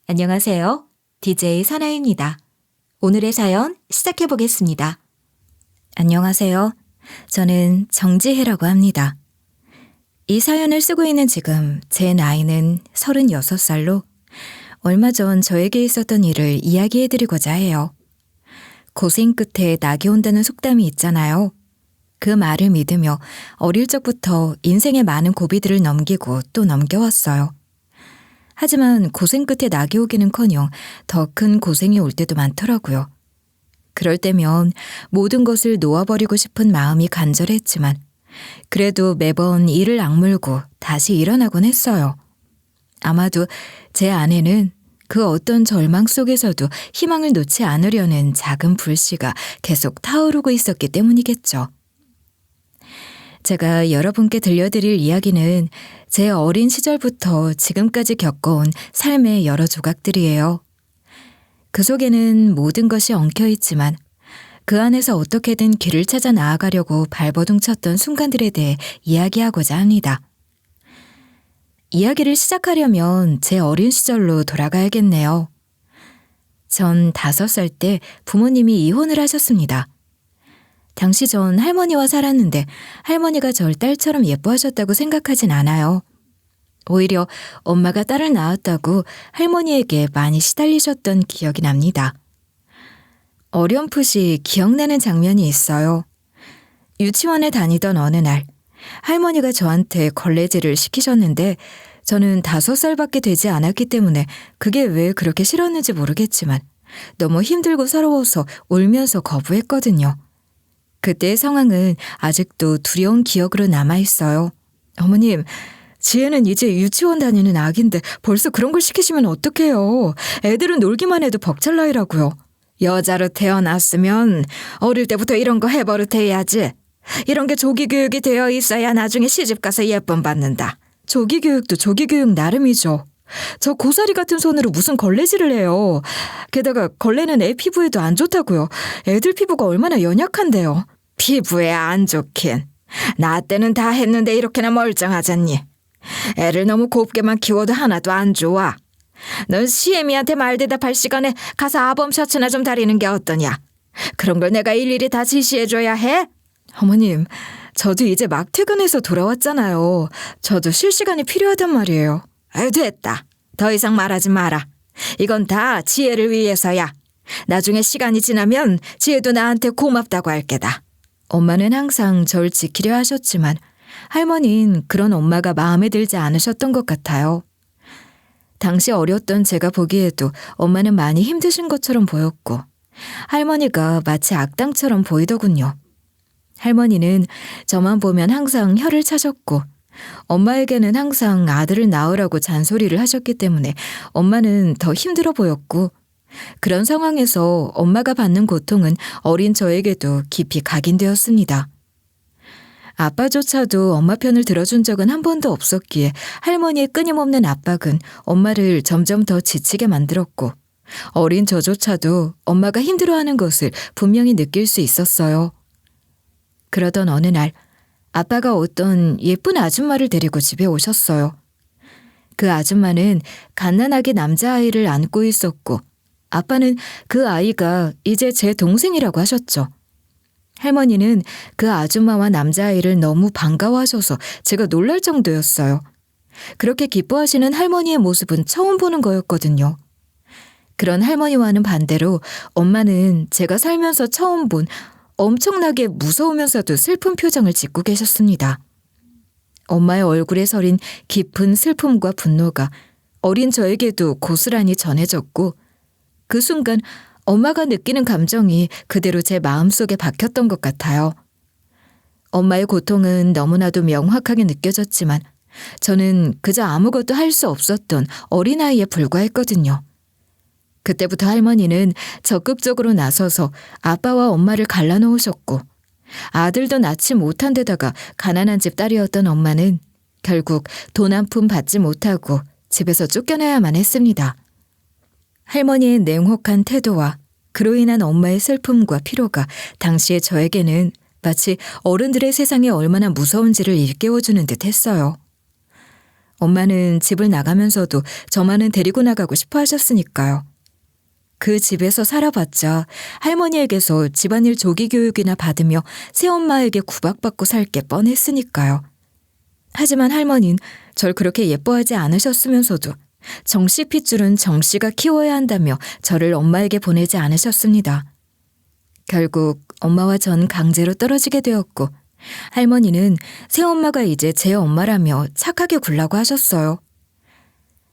안녕하세요. DJ 선아입니다. 오늘의 사연 시작해 보겠습니다. 안녕하세요. 저는 정지혜라고 합니다. 이 사연을 쓰고 있는 지금 제 나이는 36살로 얼마 전 저에게 있었던 일을 이야기해 드리고자 해요. 고생 끝에 낙이 온다는 속담이 있잖아요. 그 말을 믿으며 어릴 적부터 인생의 많은 고비들을 넘기고 또 넘겨왔어요. 하지만 고생 끝에 낙이 오기는커녕 더 큰 고생이 올 때도 많더라고요. 그럴 때면 모든 것을 놓아버리고 싶은 마음이 간절했지만 그래도 매번 이를 악물고 다시 일어나곤 했어요. 아마도 제 안에는 그 어떤 절망 속에서도 희망을 놓지 않으려는 작은 불씨가 계속 타오르고 있었기 때문이겠죠. 제가 여러분께 들려드릴 이야기는 제 어린 시절부터 지금까지 겪어온 삶의 여러 조각들이에요. 그 속에는 모든 것이 엉켜있지만 그 안에서 어떻게든 길을 찾아 나아가려고 발버둥 쳤던 순간들에 대해 이야기하고자 합니다. 이야기를 시작하려면 제 어린 시절로 돌아가야겠네요. 전 5살 때 부모님이 이혼을 하셨습니다. 당시 전 할머니와 살았는데 할머니가 절 딸처럼 예뻐하셨다고 생각하진 않아요. 오히려 엄마가 딸을 낳았다고 할머니에게 많이 시달리셨던 기억이 납니다. 어렴풋이 기억나는 장면이 있어요. 유치원에 다니던 어느 날 할머니가 저한테 걸레질을 시키셨는데 저는 5살밖에 되지 않았기 때문에 그게 왜 그렇게 싫었는지 모르겠지만 너무 힘들고 서러워서 울면서 거부했거든요. 그때의 상황은 아직도 두려운 기억으로 남아있어요. 어머님, 지혜는 이제 유치원 다니는 아기인데 벌써 그런 걸 시키시면 어떡해요. 애들은 놀기만 해도 벅찰 나이라고요. 여자로 태어났으면 어릴 때부터 이런 거 해버릇해야지. 이런 게 조기교육이 되어 있어야 나중에 시집가서 예쁨 받는다. 조기교육도 조기교육 나름이죠. 저 고사리 같은 손으로 무슨 걸레질을 해요. 게다가 걸레는 애 피부에도 안 좋다고요. 애들 피부가 얼마나 연약한데요. 피부에 안 좋긴. 나 때는 다 했는데 이렇게나 멀쩡하잖니. 애를 너무 곱게만 키워도 하나도 안 좋아. 넌 시애미한테 말 대답할 시간에 가서 아범 셔츠나 좀 다리는 게 어떠냐. 그런 걸 내가 일일이 다 지시해줘야 해? 어머님, 저도 이제 막 퇴근해서 돌아왔잖아요. 저도 쉴 시간이 필요하단 말이에요. 아유, 됐다. 더 이상 말하지 마라. 이건 다 지혜를 위해서야. 나중에 시간이 지나면 지혜도 나한테 고맙다고 할 게다. 엄마는 항상 절 지키려 하셨지만 할머니는 그런 엄마가 마음에 들지 않으셨던 것 같아요. 당시 어렸던 제가 보기에도 엄마는 많이 힘드신 것처럼 보였고 할머니가 마치 악당처럼 보이더군요. 할머니는 저만 보면 항상 혀를 차셨고 엄마에게는 항상 아들을 낳으라고 잔소리를 하셨기 때문에 엄마는 더 힘들어 보였고 그런 상황에서 엄마가 받는 고통은 어린 저에게도 깊이 각인되었습니다. 아빠조차도 엄마 편을 들어준 적은 한 번도 없었기에 할머니의 끊임없는 압박은 엄마를 점점 더 지치게 만들었고 어린 저조차도 엄마가 힘들어하는 것을 분명히 느낄 수 있었어요. 그러던 어느 날 아빠가 어떤 예쁜 아줌마를 데리고 집에 오셨어요. 그 아줌마는 갓난아기 남자아이를 안고 있었고 아빠는 그 아이가 이제 제 동생이라고 하셨죠. 할머니는 그 아줌마와 남자아이를 너무 반가워하셔서 제가 놀랄 정도였어요. 그렇게 기뻐하시는 할머니의 모습은 처음 보는 거였거든요. 그런 할머니와는 반대로 엄마는 제가 살면서 처음 본 엄청나게 무서우면서도 슬픈 표정을 짓고 계셨습니다. 엄마의 얼굴에 서린 깊은 슬픔과 분노가 어린 저에게도 고스란히 전해졌고 그 순간 엄마가 느끼는 감정이 그대로 제 마음속에 박혔던 것 같아요. 엄마의 고통은 너무나도 명확하게 느껴졌지만 저는 그저 아무것도 할 수 없었던 어린아이에 불과했거든요. 그때부터 할머니는 적극적으로 나서서 아빠와 엄마를 갈라놓으셨고 아들도 낳지 못한 데다가 가난한 집 딸이었던 엄마는 결국 돈 한 푼 받지 못하고 집에서 쫓겨나야만 했습니다. 할머니의 냉혹한 태도와 그로 인한 엄마의 슬픔과 피로가 당시의 저에게는 마치 어른들의 세상이 얼마나 무서운지를 일깨워주는 듯 했어요. 엄마는 집을 나가면서도 저만은 데리고 나가고 싶어 하셨으니까요. 그 집에서 살아봤자 할머니에게서 집안일 조기 교육이나 받으며 새엄마에게 구박받고 살 게 뻔했으니까요. 하지만 할머니는 절 그렇게 예뻐하지 않으셨으면서도 정씨 핏줄은 정씨가 키워야 한다며 저를 엄마에게 보내지 않으셨습니다. 결국 엄마와 전 강제로 떨어지게 되었고 할머니는 새엄마가 이제 제 엄마라며 착하게 굴라고 하셨어요.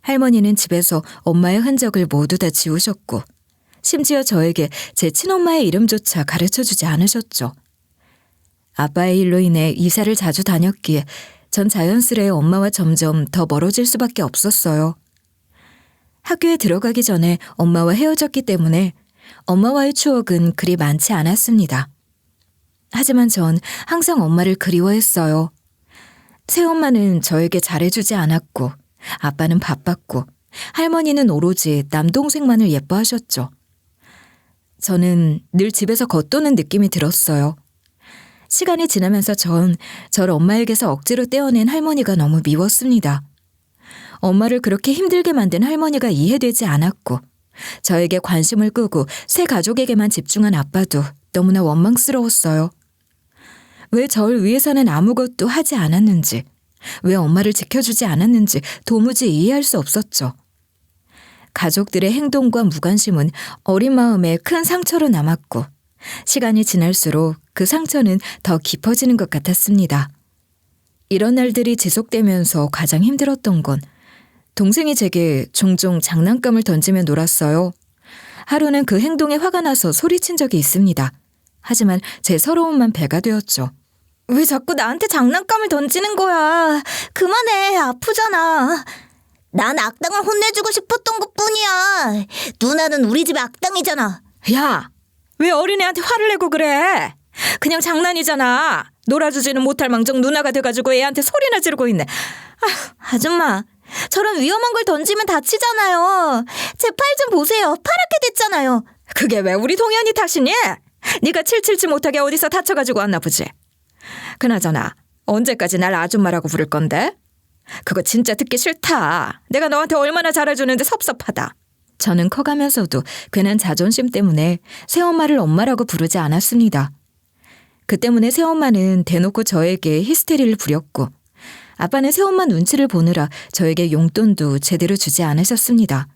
할머니는 집에서 엄마의 흔적을 모두 다 지우셨고 심지어 저에게 제 친엄마의 이름조차 가르쳐주지 않으셨죠. 아빠의 일로 인해 이사를 자주 다녔기에 전 자연스레 엄마와 점점 더 멀어질 수밖에 없었어요. 학교에 들어가기 전에 엄마와 헤어졌기 때문에 엄마와의 추억은 그리 많지 않았습니다. 하지만 전 항상 엄마를 그리워했어요. 새엄마는 저에게 잘해주지 않았고 아빠는 바빴고 할머니는 오로지 남동생만을 예뻐하셨죠. 저는 늘 집에서 겉도는 느낌이 들었어요. 시간이 지나면서 전 저를 엄마에게서 억지로 떼어낸 할머니가 너무 미웠습니다. 엄마를 그렇게 힘들게 만든 할머니가 이해되지 않았고 저에게 관심을 끄고 새 가족에게만 집중한 아빠도 너무나 원망스러웠어요. 왜 절 위해서는 아무것도 하지 않았는지, 왜 엄마를 지켜주지 않았는지 도무지 이해할 수 없었죠. 가족들의 행동과 무관심은 어린 마음에 큰 상처로 남았고 시간이 지날수록 그 상처는 더 깊어지는 것 같았습니다. 이런 날들이 지속되면서 가장 힘들었던 건 동생이 제게 종종 장난감을 던지며 놀았어요. 하루는 그 행동에 화가 나서 소리친 적이 있습니다. 하지만 제 서러움만 배가 되었죠. 왜 자꾸 나한테 장난감을 던지는 거야? 그만해, 아프잖아. 난 악당을 혼내주고 싶었던 것뿐이야. 누나는 우리 집의 악당이잖아. 야, 왜 어린애한테 화를 내고 그래? 그냥 장난이잖아. 놀아주지는 못할 망정 누나가 돼가지고 애한테 소리나 지르고 있네. 아줌마, 저런 위험한 걸 던지면 다치잖아요. 제 팔 좀 보세요. 파랗게 됐잖아요. 그게 왜 우리 동현이 탓이니? 네가 칠칠치 못하게 어디서 다쳐가지고 왔나 보지. 그나저나 언제까지 날 아줌마라고 부를 건데? 그거 진짜 듣기 싫다. 내가 너한테 얼마나 잘해주는데 섭섭하다. 저는 커가면서도 괜한 자존심 때문에 새엄마를 엄마라고 부르지 않았습니다. 그 때문에 새엄마는 대놓고 저에게 히스테리를 부렸고 아빠는 새엄마 눈치를 보느라 저에게 용돈도 제대로 주지 않으셨습니다.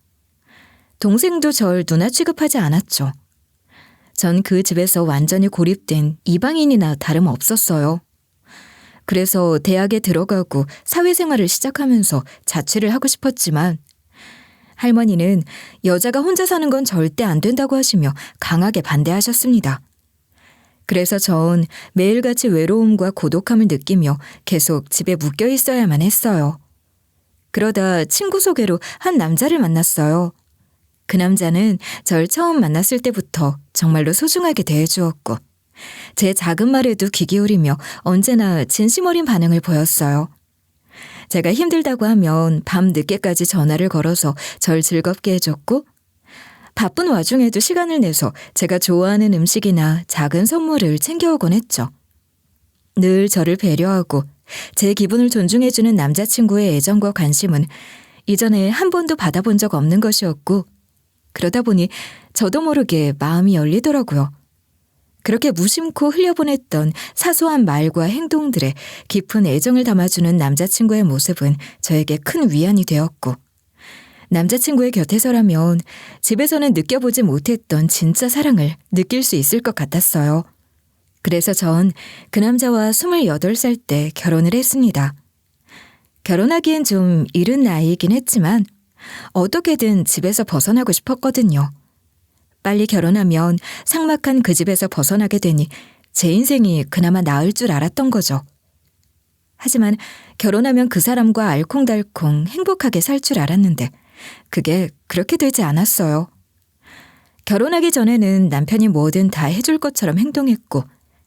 동생도 절 누나 취급하지 않았죠. 전 그 집에서 완전히 고립된 이방인이나 다름없었어요. 그래서 대학에 들어가고 사회생활을 시작하면서 자취를 하고 싶었지만 할머니는 여자가 혼자 사는 건 절대 안 된다고 하시며 강하게 반대하셨습니다. 그래서 전 매일같이 외로움과 고독함을 느끼며 계속 집에 묶여 있어야만 했어요. 그러다 친구 소개로 한 남자를 만났어요. 그 남자는 절 처음 만났을 때부터 정말로 소중하게 대해주었고 제 작은 말에도 귀 기울이며 언제나 진심 어린 반응을 보였어요. 제가 힘들다고 하면 밤 늦게까지 전화를 걸어서 절 즐겁게 해줬고 바쁜 와중에도 시간을 내서 제가 좋아하는 음식이나 작은 선물을 챙겨오곤 했죠. 늘 저를 배려하고 제 기분을 존중해주는 남자친구의 애정과 관심은 이전에 한 번도 받아본 적 없는 것이었고 그러다 보니 저도 모르게 마음이 열리더라고요. 그렇게 무심코 흘려보냈던 사소한 말과 행동들에 깊은 애정을 담아주는 남자친구의 모습은 저에게 큰 위안이 되었고 남자친구의 곁에서라면 집에서는 느껴보지 못했던 진짜 사랑을 느낄 수 있을 것 같았어요. 그래서 전 그 남자와 28살 때 결혼을 했습니다. 결혼하기엔 좀 이른 나이이긴 했지만 어떻게든 집에서 벗어나고 싶었거든요. 빨리 결혼하면 삭막한 그 집에서 벗어나게 되니 제 인생이 그나마 나을 줄 알았던 거죠. 하지만 결혼하면 그 사람과 알콩달콩 행복하게 살 줄 알았는데 그게 그렇게 되지 않았어요. 결혼하기 전에는 남편이 뭐든 다 해줄 것처럼 행동했고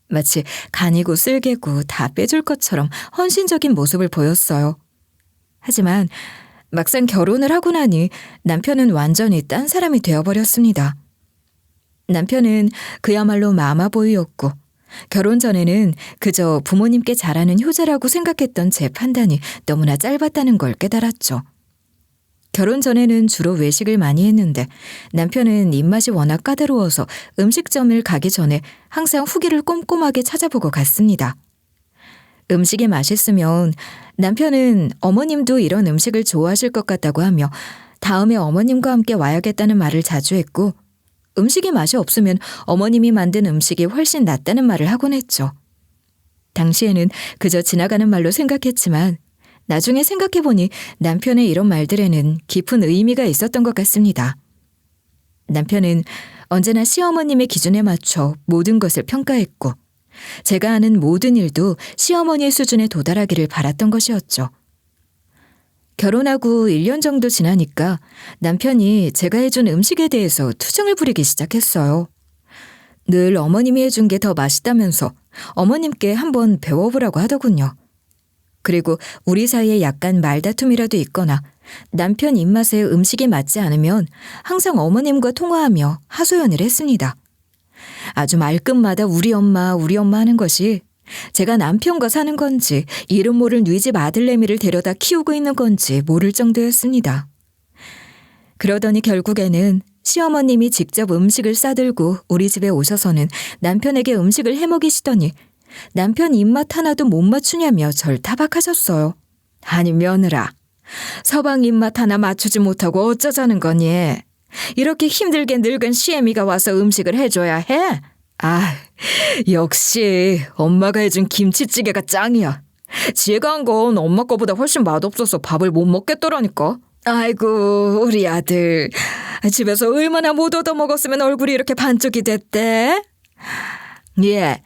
마치 간이고 쓸개고 다 빼줄 것처럼 헌신적인 모습을 보였어요. 하지만 막상 결혼을 하고 나니 남편은 완전히 딴 사람이 되어버렸습니다. 남편은 그야말로 마마보이였고 결혼 전에는 그저 부모님께 잘하는 효자라고 생각했던 제 판단이 너무나 짧았다는 걸 깨달았죠. 결혼 전에는 주로 외식을 많이 했는데 남편은 입맛이 워낙 까다로워서 음식점을 가기 전에 항상 후기를 꼼꼼하게 찾아보고 갔습니다. 음식이 맛있으면 남편은 어머님도 이런 음식을 좋아하실 것 같다고 하며 다음에 어머님과 함께 와야겠다는 말을 자주 했고, 음식이 맛이 없으면 어머님이 만든 음식이 훨씬 낫다는 말을 하곤 했죠. 당시에는 그저 지나가는 말로 생각했지만 나중에 생각해보니 남편의 이런 말들에는 깊은 의미가 있었던 것 같습니다. 남편은 언제나 시어머님의 기준에 맞춰 모든 것을 평가했고, 제가 하는 모든 일도 시어머니의 수준에 도달하기를 바랐던 것이었죠. 결혼하고 1년 정도 지나니까 남편이 제가 해준 음식에 대해서 투정을 부리기 시작했어요. 늘 어머님이 해준 게 더 맛있다면서 어머님께 한번 배워보라고 하더군요. 그리고 우리 사이에 약간 말다툼이라도 있거나 남편 입맛에 음식이 맞지 않으면 항상 어머님과 통화하며 하소연을 했습니다. 아주 말끝마다 우리 엄마 하는 것이 제가 남편과 사는 건지 이름 모를 뉘집 아들내미를 데려다 키우고 있는 건지 모를 정도였습니다. 그러더니 결국에는 시어머님이 직접 음식을 싸들고 우리 집에 오셔서는 남편에게 음식을 해먹이시더니 남편 입맛 하나도 못 맞추냐며 절 타박하셨어요. 아니 며느라, 서방 입맛 하나 맞추지 못하고 어쩌자는 거니? 이렇게 힘들게 늙은 시애미가 와서 음식을 해줘야 해? 아, 역시 엄마가 해준 김치찌개가 짱이야. 지혜가 한 건 엄마 거보다 훨씬 맛없어서 밥을 못 먹겠더라니까. 아이고 우리 아들, 집에서 얼마나 못 얻어먹었으면 얼굴이 이렇게 반쪽이 됐대? 예,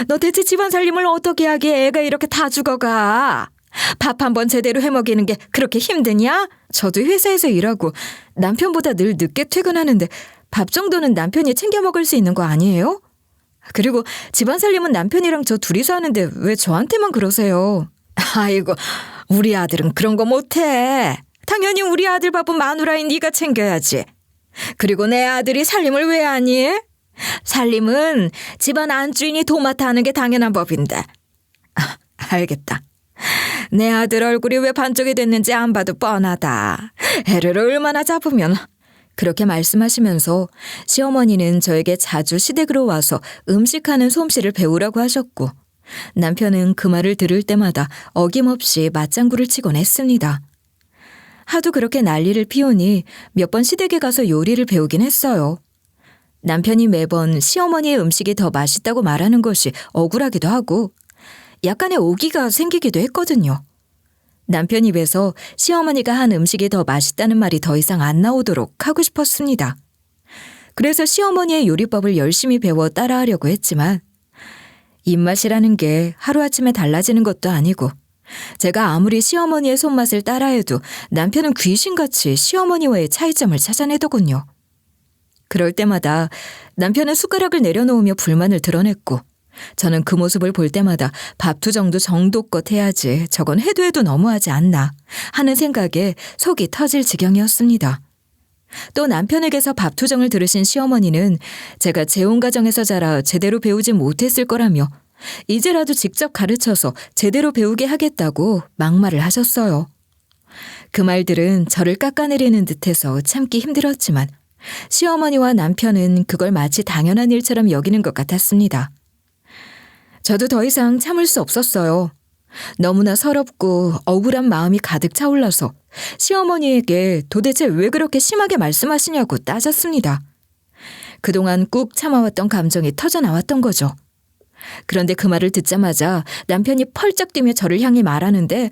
너 대체 집안 살림을 어떻게 하기에 애가 이렇게 다 죽어가? 밥 한 번 제대로 해먹이는 게 그렇게 힘드냐? 저도 회사에서 일하고 남편보다 늘 늦게 퇴근하는데 밥 정도는 남편이 챙겨 먹을 수 있는 거 아니에요? 그리고 집안 살림은 남편이랑 저 둘이서 하는데 왜 저한테만 그러세요? 아이고 우리 아들은 그런 거 못해. 당연히 우리 아들 밥은 마누라인 네가 챙겨야지. 그리고 내 아들이 살림을 왜 하니? 살림은 집안 안주인이 도맡아 하는 게 당연한 법인데. 아, 알겠다. 내 아들 얼굴이 왜 반쪽이 됐는지 안 봐도 뻔하다. 애를 얼마나 잡으면. 그렇게 말씀하시면서 시어머니는 저에게 자주 시댁으로 와서 음식하는 솜씨를 배우라고 하셨고, 남편은 그 말을 들을 때마다 어김없이 맞장구를 치곤 했습니다. 하도 그렇게 난리를 피우니 몇 번 시댁에 가서 요리를 배우긴 했어요. 남편이 매번 시어머니의 음식이 더 맛있다고 말하는 것이 억울하기도 하고 약간의 오기가 생기기도 했거든요. 남편 입에서 시어머니가 한 음식이 더 맛있다는 말이 더 이상 안 나오도록 하고 싶었습니다. 그래서 시어머니의 요리법을 열심히 배워 따라하려고 했지만 입맛이라는 게 하루아침에 달라지는 것도 아니고 제가 아무리 시어머니의 손맛을 따라해도 남편은 귀신같이 시어머니와의 차이점을 찾아내더군요. 그럴 때마다 남편은 숟가락을 내려놓으며 불만을 드러냈고 저는 그 모습을 볼 때마다 밥투정도 정도껏 해야지 저건 해도 너무하지 않나 하는 생각에 속이 터질 지경이었습니다. 또 남편에게서 밥투정을 들으신 시어머니는 제가 재혼 가정에서 자라 제대로 배우지 못했을 거라며 이제라도 직접 가르쳐서 제대로 배우게 하겠다고 막말을 하셨어요. 그 말들은 저를 깎아내리는 듯해서 참기 힘들었지만 시어머니와 남편은 그걸 마치 당연한 일처럼 여기는 것 같았습니다. 저도 더 이상 참을 수 없었어요. 너무나 서럽고 억울한 마음이 가득 차올라서 시어머니에게 도대체 왜 그렇게 심하게 말씀하시냐고 따졌습니다. 그동안 꾹 참아왔던 감정이 터져나왔던 거죠. 그런데 그 말을 듣자마자 남편이 펄쩍 뛰며 저를 향해 말하는데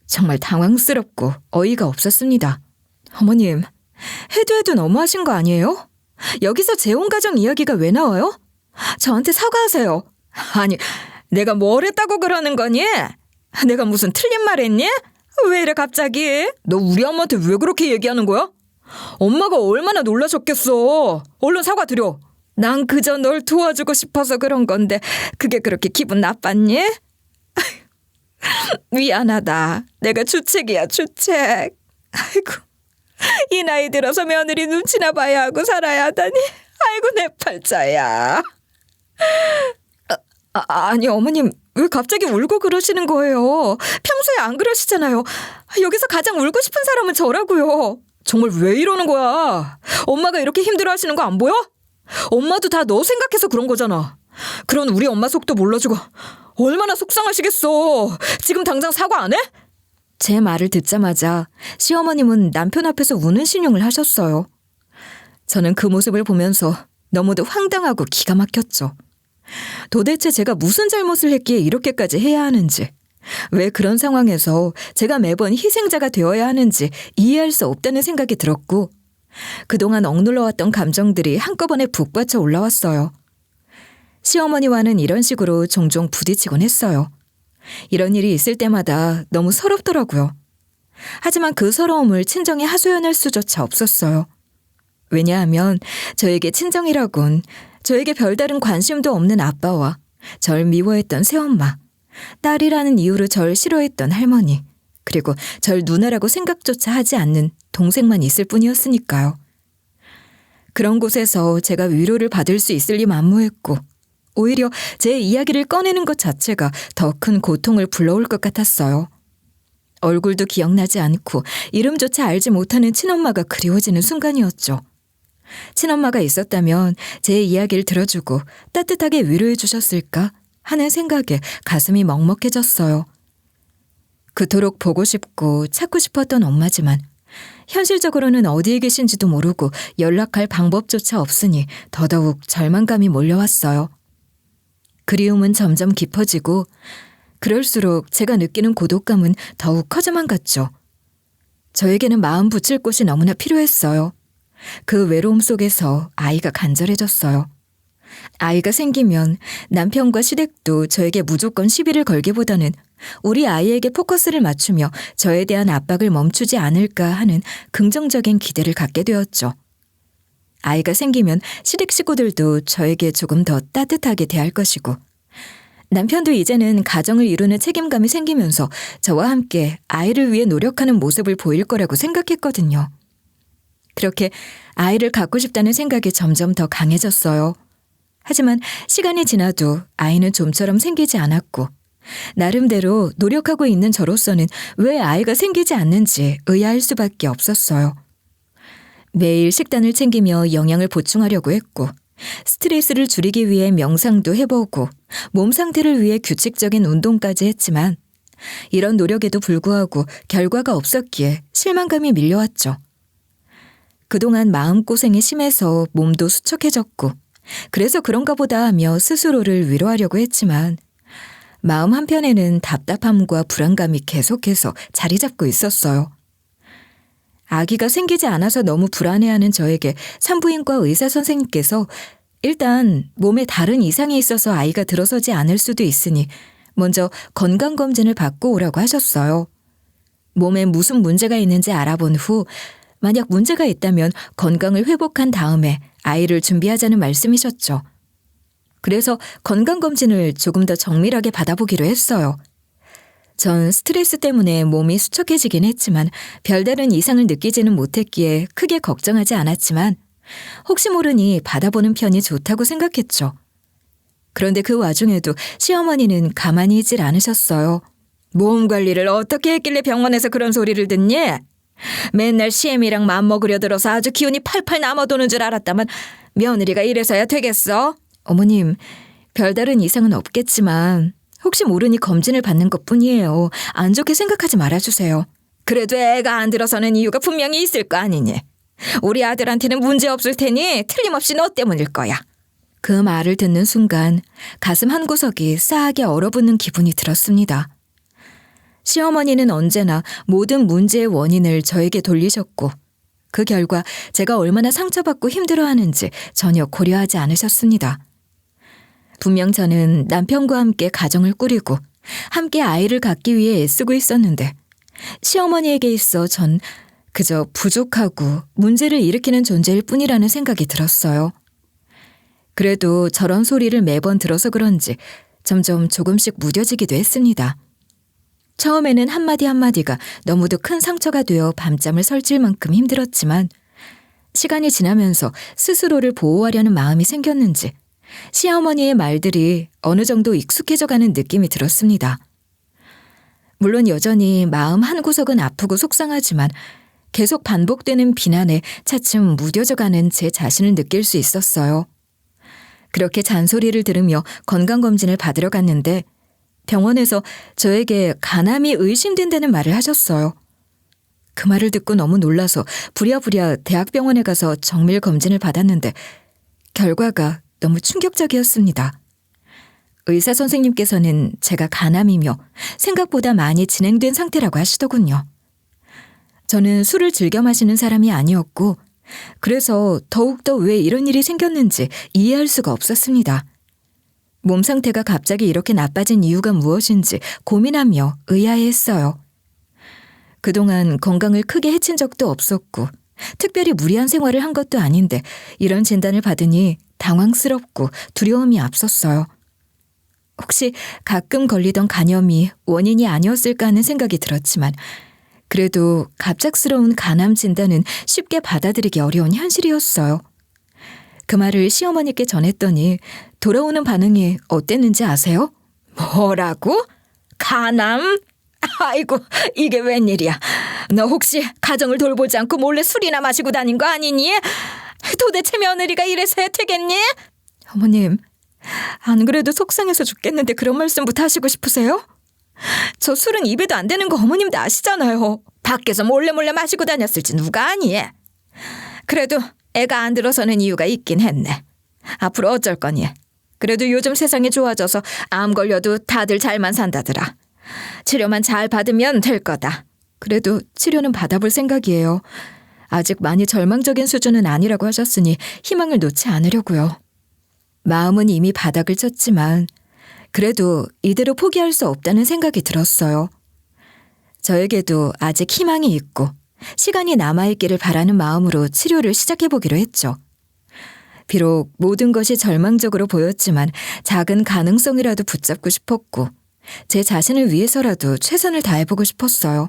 정말 당황스럽고 어이가 없었습니다. 어머님, 해도 너무하신 거 아니에요? 여기서 재혼가정 이야기가 왜 나와요? 저한테 사과하세요. 아니, 내가 뭘 했다고 그러는 거니? 내가 무슨 틀린 말 했니? 왜 이래 갑자기? 너 우리 엄마한테 왜 그렇게 얘기하는 거야? 엄마가 얼마나 놀라셨겠어. 얼른 사과드려. 난 그저 널 도와주고 싶어서 그런 건데 그게 그렇게 기분 나빴니? 미안하다. 내가 주책이야, 주책. 아이고, 이 나이 들어서 며느리 눈치나 봐야 하고 살아야 하다니. 아이고 내 팔자야. 아니 어머님 왜 갑자기 울고 그러시는 거예요? 평소에 안 그러시잖아요. 여기서 가장 울고 싶은 사람은 저라고요. 정말 왜 이러는 거야? 엄마가 이렇게 힘들어하시는 거 안 보여? 엄마도 다 너 생각해서 그런 거잖아. 그런 우리 엄마 속도 몰라주고 얼마나 속상하시겠어. 지금 당장 사과 안 해? 제 말을 듣자마자 시어머님은 남편 앞에서 우는 신용을 하셨어요. 저는 그 모습을 보면서 너무도 황당하고 기가 막혔죠. 도대체 제가 무슨 잘못을 했기에 이렇게까지 해야 하는지, 왜 그런 상황에서 제가 매번 희생자가 되어야 하는지 이해할 수 없다는 생각이 들었고, 그동안 억눌러왔던 감정들이 한꺼번에 북받쳐 올라왔어요. 시어머니와는 이런 식으로 종종 부딪히곤 했어요. 이런 일이 있을 때마다 너무 서럽더라고요. 하지만 그 서러움을 친정에 하소연할 수조차 없었어요. 왜냐하면 저에게 친정이라곤 저에게 별다른 관심도 없는 아빠와 절 미워했던 새엄마, 딸이라는 이유로 절 싫어했던 할머니, 그리고 절 누나라고 생각조차 하지 않는 동생만 있을 뿐이었으니까요. 그런 곳에서 제가 위로를 받을 수 있을 리 만무했고, 오히려 제 이야기를 꺼내는 것 자체가 더 큰 고통을 불러올 것 같았어요. 얼굴도 기억나지 않고 이름조차 알지 못하는 친엄마가 그리워지는 순간이었죠. 친엄마가 있었다면 제 이야기를 들어주고 따뜻하게 위로해 주셨을까 하는 생각에 가슴이 먹먹해졌어요. 그토록 보고 싶고 찾고 싶었던 엄마지만 현실적으로는 어디에 계신지도 모르고 연락할 방법조차 없으니 더더욱 절망감이 몰려왔어요. 그리움은 점점 깊어지고 그럴수록 제가 느끼는 고독감은 더욱 커져만 갔죠. 저에게는 마음 붙일 곳이 너무나 필요했어요. 그 외로움 속에서 아이가 간절해졌어요. 아이가 생기면 남편과 시댁도 저에게 무조건 시비를 걸기보다는 우리 아이에게 포커스를 맞추며 저에 대한 압박을 멈추지 않을까 하는 긍정적인 기대를 갖게 되었죠. 아이가 생기면 시댁 식구들도 저에게 조금 더 따뜻하게 대할 것이고, 남편도 이제는 가정을 이루는 책임감이 생기면서 저와 함께 아이를 위해 노력하는 모습을 보일 거라고 생각했거든요. 그렇게 아이를 갖고 싶다는 생각이 점점 더 강해졌어요. 하지만 시간이 지나도 아이는 좀처럼 생기지 않았고, 나름대로 노력하고 있는 저로서는 왜 아이가 생기지 않는지 의아할 수밖에 없었어요. 매일 식단을 챙기며 영양을 보충하려고 했고, 스트레스를 줄이기 위해 명상도 해보고 몸 상태를 위해 규칙적인 운동까지 했지만 이런 노력에도 불구하고 결과가 없었기에 실망감이 밀려왔죠. 그동안 마음고생이 심해서 몸도 수척해졌고 그래서 그런가 보다 하며 스스로를 위로하려고 했지만 마음 한편에는 답답함과 불안감이 계속해서 자리 잡고 있었어요. 아기가 생기지 않아서 너무 불안해하는 저에게 산부인과 의사 선생님께서 일단 몸에 다른 이상이 있어서 아이가 들어서지 않을 수도 있으니 먼저 건강검진을 받고 오라고 하셨어요. 몸에 무슨 문제가 있는지 알아본 후 만약 문제가 있다면 건강을 회복한 다음에 아이를 준비하자는 말씀이셨죠. 그래서 건강검진을 조금 더 정밀하게 받아보기로 했어요. 전 스트레스 때문에 몸이 수척해지긴 했지만 별다른 이상을 느끼지는 못했기에 크게 걱정하지 않았지만 혹시 모르니 받아보는 편이 좋다고 생각했죠. 그런데 그 와중에도 시어머니는 가만히 있질 않으셨어요. 몸 관리를 어떻게 했길래 병원에서 그런 소리를 듣니? 맨날 시애미랑 맘먹으려 들어서 아주 기운이 팔팔 남아도는 줄 알았다만 며느리가 이래서야 되겠어? 어머님, 별다른 이상은 없겠지만 혹시 모르니 검진을 받는 것뿐이에요. 안 좋게 생각하지 말아주세요. 그래도 애가 안 들어서는 이유가 분명히 있을 거 아니니. 우리 아들한테는 문제 없을 테니 틀림없이 너 때문일 거야. 그 말을 듣는 순간 가슴 한구석이 싸하게 얼어붙는 기분이 들었습니다. 시어머니는 언제나 모든 문제의 원인을 저에게 돌리셨고 그 결과 제가 얼마나 상처받고 힘들어하는지 전혀 고려하지 않으셨습니다. 분명 저는 남편과 함께 가정을 꾸리고 함께 아이를 갖기 위해 애쓰고 있었는데 시어머니에게 있어 전 그저 부족하고 문제를 일으키는 존재일 뿐이라는 생각이 들었어요. 그래도 저런 소리를 매번 들어서 그런지 점점 조금씩 무뎌지기도 했습니다. 처음에는 한마디 한마디가 너무도 큰 상처가 되어 밤잠을 설칠 만큼 힘들었지만 시간이 지나면서 스스로를 보호하려는 마음이 생겼는지 시어머니의 말들이 어느 정도 익숙해져가는 느낌이 들었습니다. 물론 여전히 마음 한구석은 아프고 속상하지만 계속 반복되는 비난에 차츰 무뎌져가는 제 자신을 느낄 수 있었어요. 그렇게 잔소리를 들으며 건강검진을 받으러 갔는데 병원에서 저에게 간암이 의심된다는 말을 하셨어요. 그 말을 듣고 너무 놀라서 부랴부랴 대학병원에 가서 정밀 검진을 받았는데 결과가 너무 충격적이었습니다. 의사 선생님께서는 제가 간암이며 생각보다 많이 진행된 상태라고 하시더군요. 저는 술을 즐겨 마시는 사람이 아니었고 그래서 더욱더 왜 이런 일이 생겼는지 이해할 수가 없었습니다. 몸 상태가 갑자기 이렇게 나빠진 이유가 무엇인지 고민하며 의아해했어요. 그동안 건강을 크게 해친 적도 없었고 특별히 무리한 생활을 한 것도 아닌데 이런 진단을 받으니 당황스럽고 두려움이 앞섰어요. 혹시 가끔 걸리던 간염이 원인이 아니었을까 하는 생각이 들었지만 그래도 갑작스러운 간암 진단은 쉽게 받아들이기 어려운 현실이었어요. 그 말을 시어머니께 전했더니 돌아오는 반응이 어땠는지 아세요? 뭐라고? 간암? 아이고, 이게 웬일이야. 너 혹시 가정을 돌보지 않고 몰래 술이나 마시고 다닌 거 아니니? 도대체 며느리가 이래서 되겠니? 어머님, 안 그래도 속상해서 죽겠는데 그런 말씀부터 하시고 싶으세요? 저 술은 입에도 안 되는 거 어머님도 아시잖아요. 밖에서 몰래 마시고 다녔을지 누가 아니? 그래도 애가 안 들어서는 이유가 있긴 했네. 앞으로 어쩔 거니? 그래도 요즘 세상이 좋아져서 암 걸려도 다들 잘만 산다더라. 치료만 잘 받으면 될 거다. 그래도 치료는 받아볼 생각이에요. 아직 많이 절망적인 수준은 아니라고 하셨으니 희망을 놓지 않으려고요. 마음은 이미 바닥을 쳤지만 그래도 이대로 포기할 수 없다는 생각이 들었어요. 저에게도 아직 희망이 있고 시간이 남아있기를 바라는 마음으로 치료를 시작해보기로 했죠. 비록 모든 것이 절망적으로 보였지만 작은 가능성이라도 붙잡고 싶었고 제 자신을 위해서라도 최선을 다해보고 싶었어요.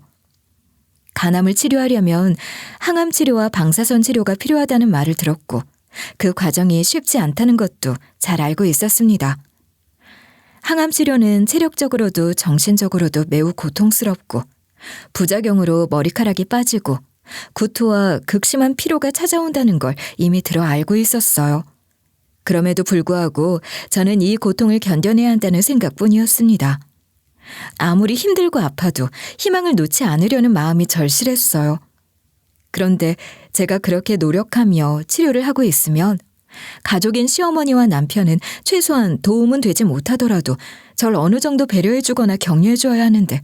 간암을 치료하려면 항암 치료와 방사선 치료가 필요하다는 말을 들었고 그 과정이 쉽지 않다는 것도 잘 알고 있었습니다. 항암 치료는 체력적으로도 정신적으로도 매우 고통스럽고 부작용으로 머리카락이 빠지고 구토와 극심한 피로가 찾아온다는 걸 이미 들어 알고 있었어요. 그럼에도 불구하고 저는 이 고통을 견뎌내야 한다는 생각뿐이었습니다. 아무리 힘들고 아파도 희망을 놓지 않으려는 마음이 절실했어요. 그런데 제가 그렇게 노력하며 치료를 하고 있으면 가족인 시어머니와 남편은 최소한 도움은 되지 못하더라도 절 어느 정도 배려해주거나 격려해줘야 하는데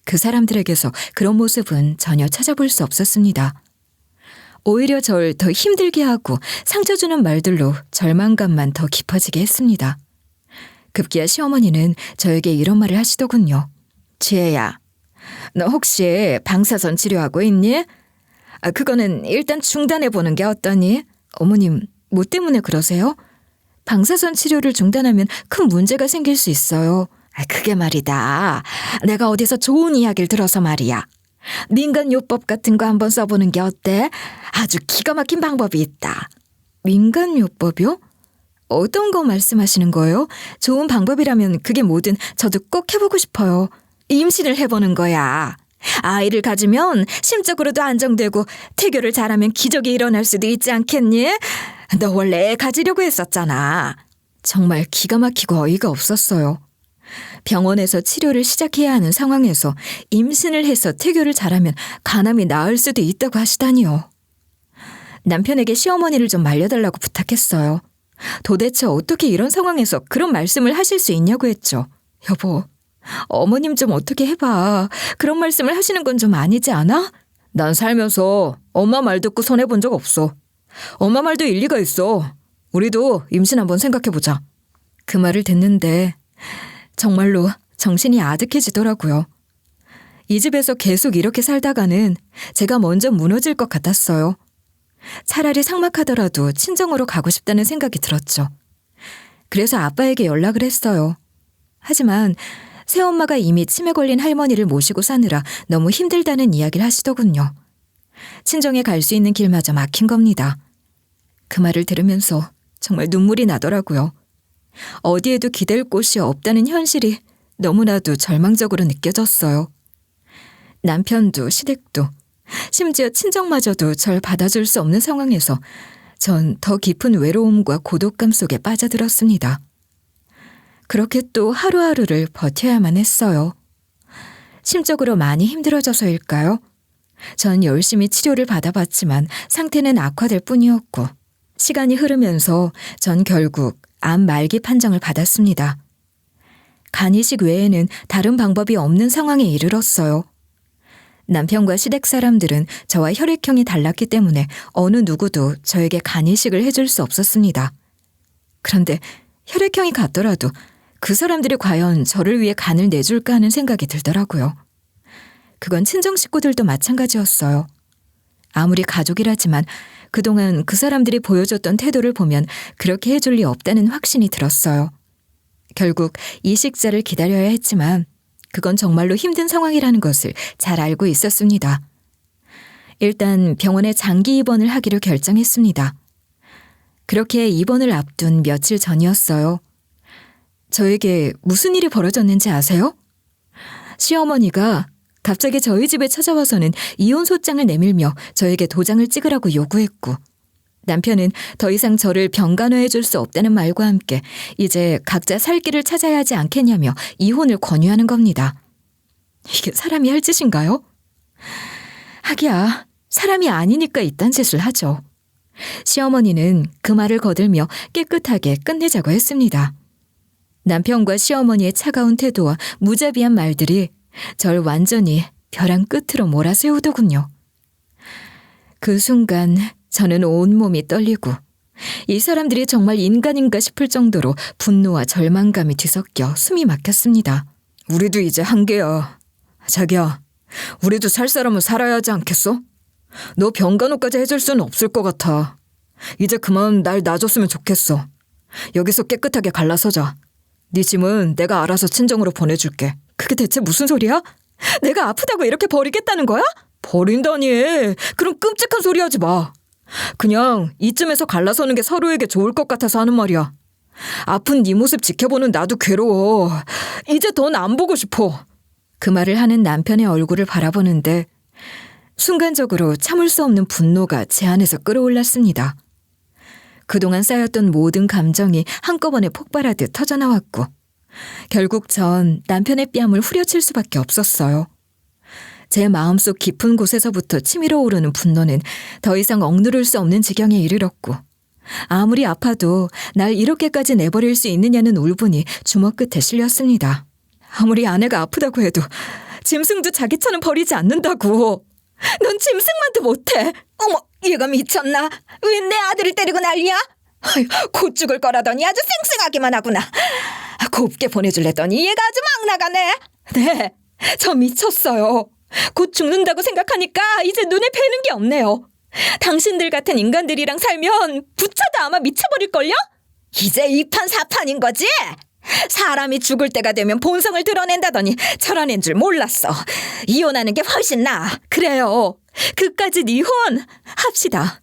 그 사람들에게서 그런 모습은 전혀 찾아볼 수 없었습니다. 오히려 절 더 힘들게 하고 상처 주는 말들로 절망감만 더 깊어지게 했습니다. 급기야 시어머니는 저에게 이런 말을 하시더군요. 지혜야, 너 혹시 방사선 치료하고 있니? 그거는 일단 중단해보는 게 어떠니? 어머님, 뭐 때문에 그러세요? 방사선 치료를 중단하면 큰 문제가 생길 수 있어요. 그게 말이다. 내가 어디서 좋은 이야기를 들어서 말이야. 민간요법 같은 거 한번 써보는 게 어때? 아주 기가 막힌 방법이 있다. 민간요법이요? 어떤 거 말씀하시는 거예요? 좋은 방법이라면 그게 뭐든 저도 꼭 해보고 싶어요. 임신을 해보는 거야. 아이를 가지면 심적으로도 안정되고 태교를 잘하면 기적이 일어날 수도 있지 않겠니? 너 원래 애 가지려고 했었잖아. 정말 기가 막히고 어이가 없었어요. 병원에서 치료를 시작해야 하는 상황에서 임신을 해서 태교를 잘하면 간암이 나을 수도 있다고 하시다니요. 남편에게 시어머니를 좀 말려달라고 부탁했어요. 도대체 어떻게 이런 상황에서 그런 말씀을 하실 수 있냐고 했죠. 여보, 어머님 좀 어떻게 해봐. 그런 말씀을 하시는 건 좀 아니지 않아? 난 살면서 엄마 말 듣고 손해본 적 없어. 엄마 말도 일리가 있어. 우리도 임신 한번 생각해보자. 그 말을 듣는데 정말로 정신이 아득해지더라고요. 이 집에서 계속 이렇게 살다가는 제가 먼저 무너질 것 같았어요. 차라리 삭막하더라도 친정으로 가고 싶다는 생각이 들었죠. 그래서 아빠에게 연락을 했어요. 하지만 새엄마가 이미 치매 걸린 할머니를 모시고 사느라 너무 힘들다는 이야기를 하시더군요. 친정에 갈 수 있는 길마저 막힌 겁니다. 그 말을 들으면서 정말 눈물이 나더라고요. 어디에도 기댈 곳이 없다는 현실이 너무나도 절망적으로 느껴졌어요. 남편도 시댁도 심지어 친정마저도 절 받아줄 수 없는 상황에서 전 더 깊은 외로움과 고독감 속에 빠져들었습니다. 그렇게 또 하루하루를 버텨야만 했어요. 심적으로 많이 힘들어져서일까요? 전 열심히 치료를 받아봤지만 상태는 악화될 뿐이었고 시간이 흐르면서 전 결국 암 말기 판정을 받았습니다. 간이식 외에는 다른 방법이 없는 상황에 이르렀어요. 남편과 시댁 사람들은 저와 혈액형이 달랐기 때문에 어느 누구도 저에게 간이식을 해줄 수 없었습니다. 그런데 혈액형이 같더라도 그 사람들이 과연 저를 위해 간을 내줄까 하는 생각이 들더라고요. 그건 친정 식구들도 마찬가지였어요. 아무리 가족이라지만 그동안 그 사람들이 보여줬던 태도를 보면 그렇게 해줄 리 없다는 확신이 들었어요. 결국 이식자를 기다려야 했지만 그건 정말로 힘든 상황이라는 것을 잘 알고 있었습니다. 일단 병원에 장기 입원을 하기로 결정했습니다. 그렇게 입원을 앞둔 며칠 전이었어요. 저에게 무슨 일이 벌어졌는지 아세요? 시어머니가 갑자기 저희 집에 찾아와서는 이혼 소장을 내밀며 저에게 도장을 찍으라고 요구했고 남편은 더 이상 저를 병간호해 줄 수 없다는 말과 함께 이제 각자 살 길을 찾아야 하지 않겠냐며 이혼을 권유하는 겁니다. 이게 사람이 할 짓인가요? 하기야 사람이 아니니까 이딴 짓을 하죠. 시어머니는 그 말을 거들며 깨끗하게 끝내자고 했습니다. 남편과 시어머니의 차가운 태도와 무자비한 말들이 절 완전히 벼랑 끝으로 몰아세우더군요. 그 순간 저는 온몸이 떨리고 이 사람들이 정말 인간인가 싶을 정도로 분노와 절망감이 뒤섞여 숨이 막혔습니다. 우리도 이제 한계야. 자기야, 우리도 살 사람은 살아야 하지 않겠어? 너 병간호까지 해줄 수는 없을 것 같아. 이제 그만 날 놔줬으면 좋겠어. 여기서 깨끗하게 갈라서자. 네 짐은 내가 알아서 친정으로 보내줄게. 그게 대체 무슨 소리야? 내가 아프다고 이렇게 버리겠다는 거야? 버린다니. 그럼 끔찍한 소리 하지 마. 그냥 이쯤에서 갈라서는 게 서로에게 좋을 것 같아서 하는 말이야. 아픈 네 모습 지켜보는 나도 괴로워. 이제 넌 안 보고 싶어. 그 말을 하는 남편의 얼굴을 바라보는데 순간적으로 참을 수 없는 분노가 제 안에서 끌어올랐습니다. 그동안 쌓였던 모든 감정이 한꺼번에 폭발하듯 터져나왔고 결국 전 남편의 뺨을 후려칠 수밖에 없었어요. 제 마음속 깊은 곳에서부터 치밀어 오르는 분노는 더 이상 억누를 수 없는 지경에 이르렀고 아무리 아파도 날 이렇게까지 내버릴 수 있느냐는 울분이 주먹 끝에 실렸습니다. 아무리 아내가 아프다고 해도 짐승도 자기처럼 버리지 않는다고. 넌 짐승만도 못해. 어머, 얘가 미쳤나? 왜 내 아들을 때리고 난리야? 곧 죽을 거라더니 아주 쌩쌩하기만 하구나. 곱게 보내줄랬더니 얘가 아주 막 나가네. 네, 저 미쳤어요. 곧 죽는다고 생각하니까 이제 눈에 뵈는 게 없네요. 당신들 같은 인간들이랑 살면 부차도 아마 미쳐버릴걸요? 이제 이판사판인 거지? 사람이 죽을 때가 되면 본성을 드러낸다더니 저런 애인 줄 몰랐어. 이혼하는 게 훨씬 나아. 그래요. 그까짓 이혼 합시다.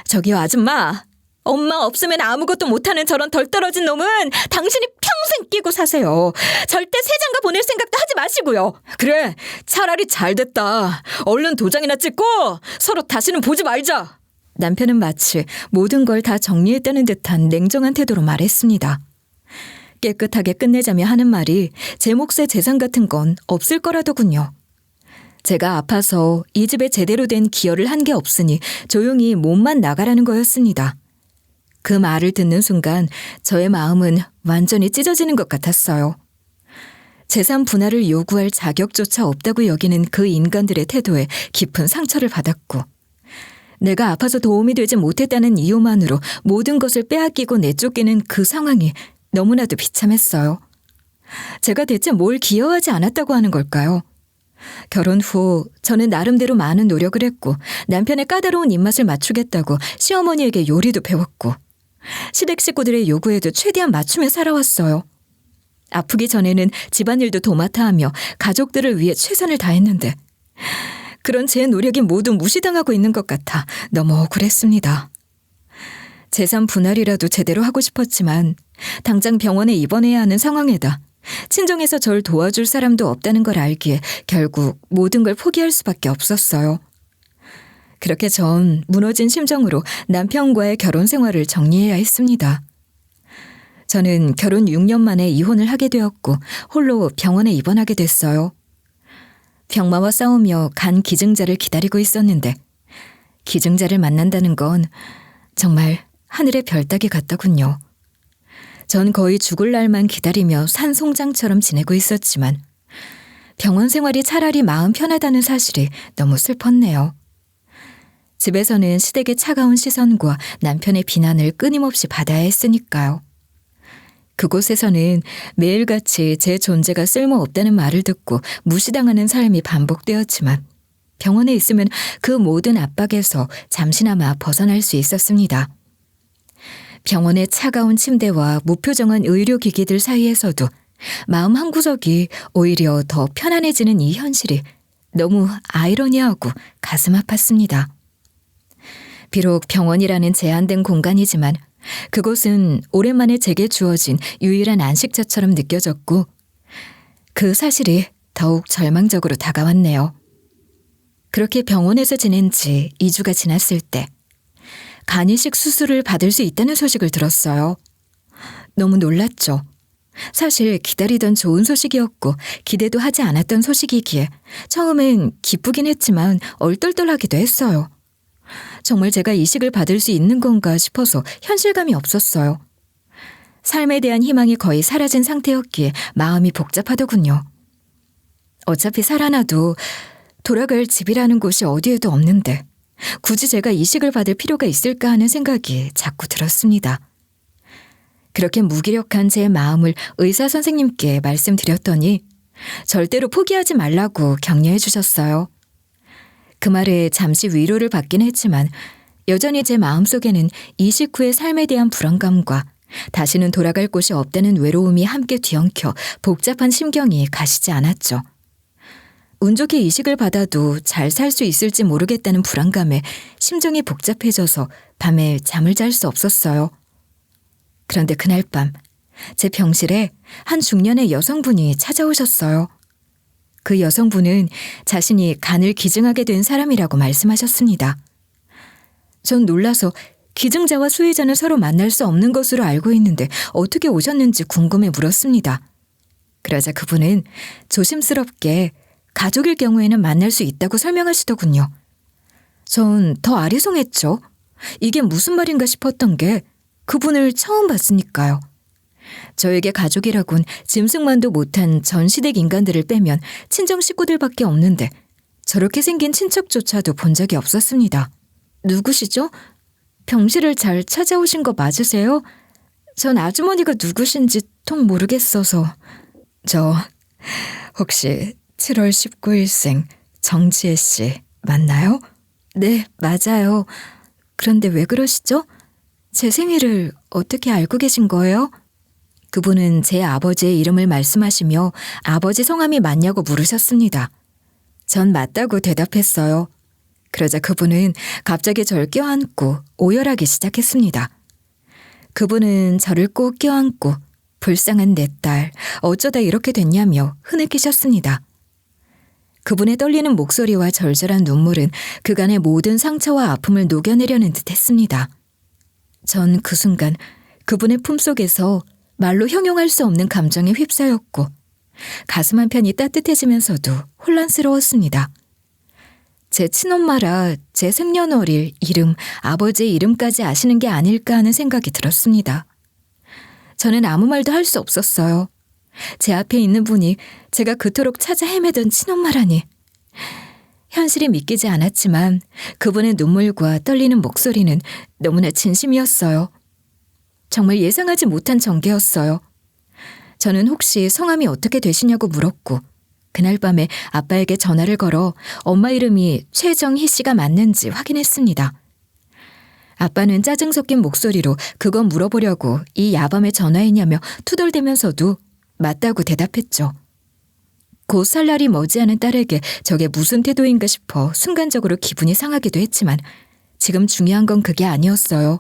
저기요 아줌마. 엄마 없으면 아무것도 못하는 저런 덜 떨어진 놈은 당신이 평생 끼고 사세요. 절대 세장가 보낼 생각도 하지 마시고요. 그래, 차라리 잘 됐다. 얼른 도장이나 찍고 서로 다시는 보지 말자. 남편은 마치 모든 걸 다 정리했다는 듯한 냉정한 태도로 말했습니다. 깨끗하게 끝내자며 하는 말이 제 몫의 재산 같은 건 없을 거라더군요. 제가 아파서 이 집에 제대로 된 기여를 한 게 없으니 조용히 몸만 나가라는 거였습니다. 그 말을 듣는 순간 저의 마음은 완전히 찢어지는 것 같았어요. 재산 분할을 요구할 자격조차 없다고 여기는 그 인간들의 태도에 깊은 상처를 받았고 내가 아파서 도움이 되지 못했다는 이유만으로 모든 것을 빼앗기고 내쫓기는 그 상황이 너무나도 비참했어요. 제가 대체 뭘 기여하지 않았다고 하는 걸까요? 결혼 후 저는 나름대로 많은 노력을 했고 남편의 까다로운 입맛을 맞추겠다고 시어머니에게 요리도 배웠고 시댁 식구들의 요구에도 최대한 맞추며 살아왔어요. 아프기 전에는 집안일도 도맡아 하며 가족들을 위해 최선을 다했는데 그런 제 노력이 모두 무시당하고 있는 것 같아 너무 억울했습니다. 재산 분할이라도 제대로 하고 싶었지만 당장 병원에 입원해야 하는 상황에다 친정에서 절 도와줄 사람도 없다는 걸 알기에 결국 모든 걸 포기할 수밖에 없었어요. 그렇게 전 무너진 심정으로 남편과의 결혼 생활을 정리해야 했습니다. 저는 결혼 6년 만에 이혼을 하게 되었고 홀로 병원에 입원하게 됐어요. 병마와 싸우며 간 기증자를 기다리고 있었는데 기증자를 만난다는 건 정말 하늘의 별 따기 같더군요. 전 거의 죽을 날만 기다리며 산송장처럼 지내고 있었지만 병원 생활이 차라리 마음 편하다는 사실이 너무 슬펐네요. 집에서는 시댁의 차가운 시선과 남편의 비난을 끊임없이 받아야 했으니까요. 그곳에서는 매일같이 제 존재가 쓸모없다는 말을 듣고 무시당하는 삶이 반복되었지만 병원에 있으면 그 모든 압박에서 잠시나마 벗어날 수 있었습니다. 병원의 차가운 침대와 무표정한 의료기기들 사이에서도 마음 한구석이 오히려 더 편안해지는 이 현실이 너무 아이러니하고 가슴 아팠습니다. 비록 병원이라는 제한된 공간이지만 그곳은 오랜만에 제게 주어진 유일한 안식처처럼 느껴졌고 그 사실이 더욱 절망적으로 다가왔네요. 그렇게 병원에서 지낸 지 2주가 지났을 때 간이식 수술을 받을 수 있다는 소식을 들었어요. 너무 놀랐죠. 사실 기다리던 좋은 소식이었고 기대도 하지 않았던 소식이기에 처음엔 기쁘긴 했지만 얼떨떨하기도 했어요. 정말 제가 이식을 받을 수 있는 건가 싶어서 현실감이 없었어요. 삶에 대한 희망이 거의 사라진 상태였기에 마음이 복잡하더군요. 어차피 살아나도 돌아갈 집이라는 곳이 어디에도 없는데 굳이 제가 이식을 받을 필요가 있을까 하는 생각이 자꾸 들었습니다. 그렇게 무기력한 제 마음을 의사 선생님께 말씀드렸더니 절대로 포기하지 말라고 격려해 주셨어요. 그 말에 잠시 위로를 받긴 했지만 여전히 제 마음속에는 이식 후의 삶에 대한 불안감과 다시는 돌아갈 곳이 없다는 외로움이 함께 뒤엉켜 복잡한 심경이 가시지 않았죠. 운 좋게 이식을 받아도 잘 살 수 있을지 모르겠다는 불안감에 심정이 복잡해져서 밤에 잠을 잘 수 없었어요. 그런데 그날 밤 제 병실에 한 중년의 여성분이 찾아오셨어요. 그 여성분은 자신이 간을 기증하게 된 사람이라고 말씀하셨습니다. 전 놀라서 기증자와 수혜자는 서로 만날 수 없는 것으로 알고 있는데 어떻게 오셨는지 궁금해 물었습니다. 그러자 그분은 조심스럽게 가족일 경우에는 만날 수 있다고 설명하시더군요. 전 더 아리송했죠. 이게 무슨 말인가 싶었던 게 그분을 처음 봤으니까요. 저에게 가족이라곤 짐승만도 못한 전 시댁 인간들을 빼면 친정 식구들밖에 없는데 저렇게 생긴 친척조차도 본 적이 없었습니다. 누구시죠? 병실을 잘 찾아오신 거 맞으세요? 전 아주머니가 누구신지 통 모르겠어서. 저 혹시 7월 19일생 정지혜 씨 맞나요? 네, 맞아요. 그런데 왜 그러시죠? 제 생일을 어떻게 알고 계신 거예요? 그분은 제 아버지의 이름을 말씀하시며 아버지 성함이 맞냐고 물으셨습니다. 전 맞다고 대답했어요. 그러자 그분은 갑자기 절 껴안고 오열하기 시작했습니다. 그분은 저를 꼭 껴안고 불쌍한 내 딸, 어쩌다 이렇게 됐냐며 흐느끼셨습니다. 그분의 떨리는 목소리와 절절한 눈물은 그간의 모든 상처와 아픔을 녹여내려는 듯 했습니다. 전 그 순간 그분의 품속에서 말로 형용할 수 없는 감정에 휩싸였고 가슴 한편이 따뜻해지면서도 혼란스러웠습니다. 제 친엄마라 제 생년월일, 이름, 아버지의 이름까지 아시는 게 아닐까 하는 생각이 들었습니다. 저는 아무 말도 할 수 없었어요. 제 앞에 있는 분이 제가 그토록 찾아 헤매던 친엄마라니. 현실이 믿기지 않았지만 그분의 눈물과 떨리는 목소리는 너무나 진심이었어요. 정말 예상하지 못한 전개였어요. 저는 혹시 성함이 어떻게 되시냐고 물었고 그날 밤에 아빠에게 전화를 걸어 엄마 이름이 최정희 씨가 맞는지 확인했습니다. 아빠는 짜증 섞인 목소리로 그건 물어보려고 이 야밤에 전화했냐며 투덜대면서도 맞다고 대답했죠. 곧 살 날이 머지않은 딸에게 저게 무슨 태도인가 싶어 순간적으로 기분이 상하기도 했지만 지금 중요한 건 그게 아니었어요.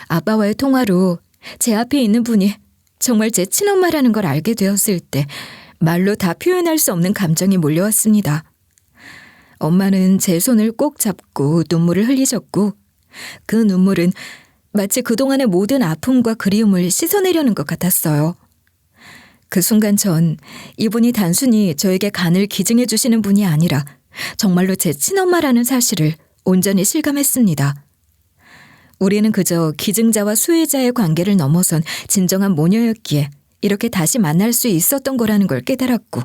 아빠와의 통화로 제 앞에 있는 분이 정말 제 친엄마라는 걸 알게 되었을 때 말로 다 표현할 수 없는 감정이 몰려왔습니다. 엄마는 제 손을 꼭 잡고 눈물을 흘리셨고 그 눈물은 마치 그동안의 모든 아픔과 그리움을 씻어내려는 것 같았어요. 그 순간 전 이분이 단순히 저에게 간을 기증해 주시는 분이 아니라 정말로 제 친엄마라는 사실을 온전히 실감했습니다. 우리는 그저 기증자와 수혜자의 관계를 넘어선 진정한 모녀였기에 이렇게 다시 만날 수 있었던 거라는 걸 깨달았고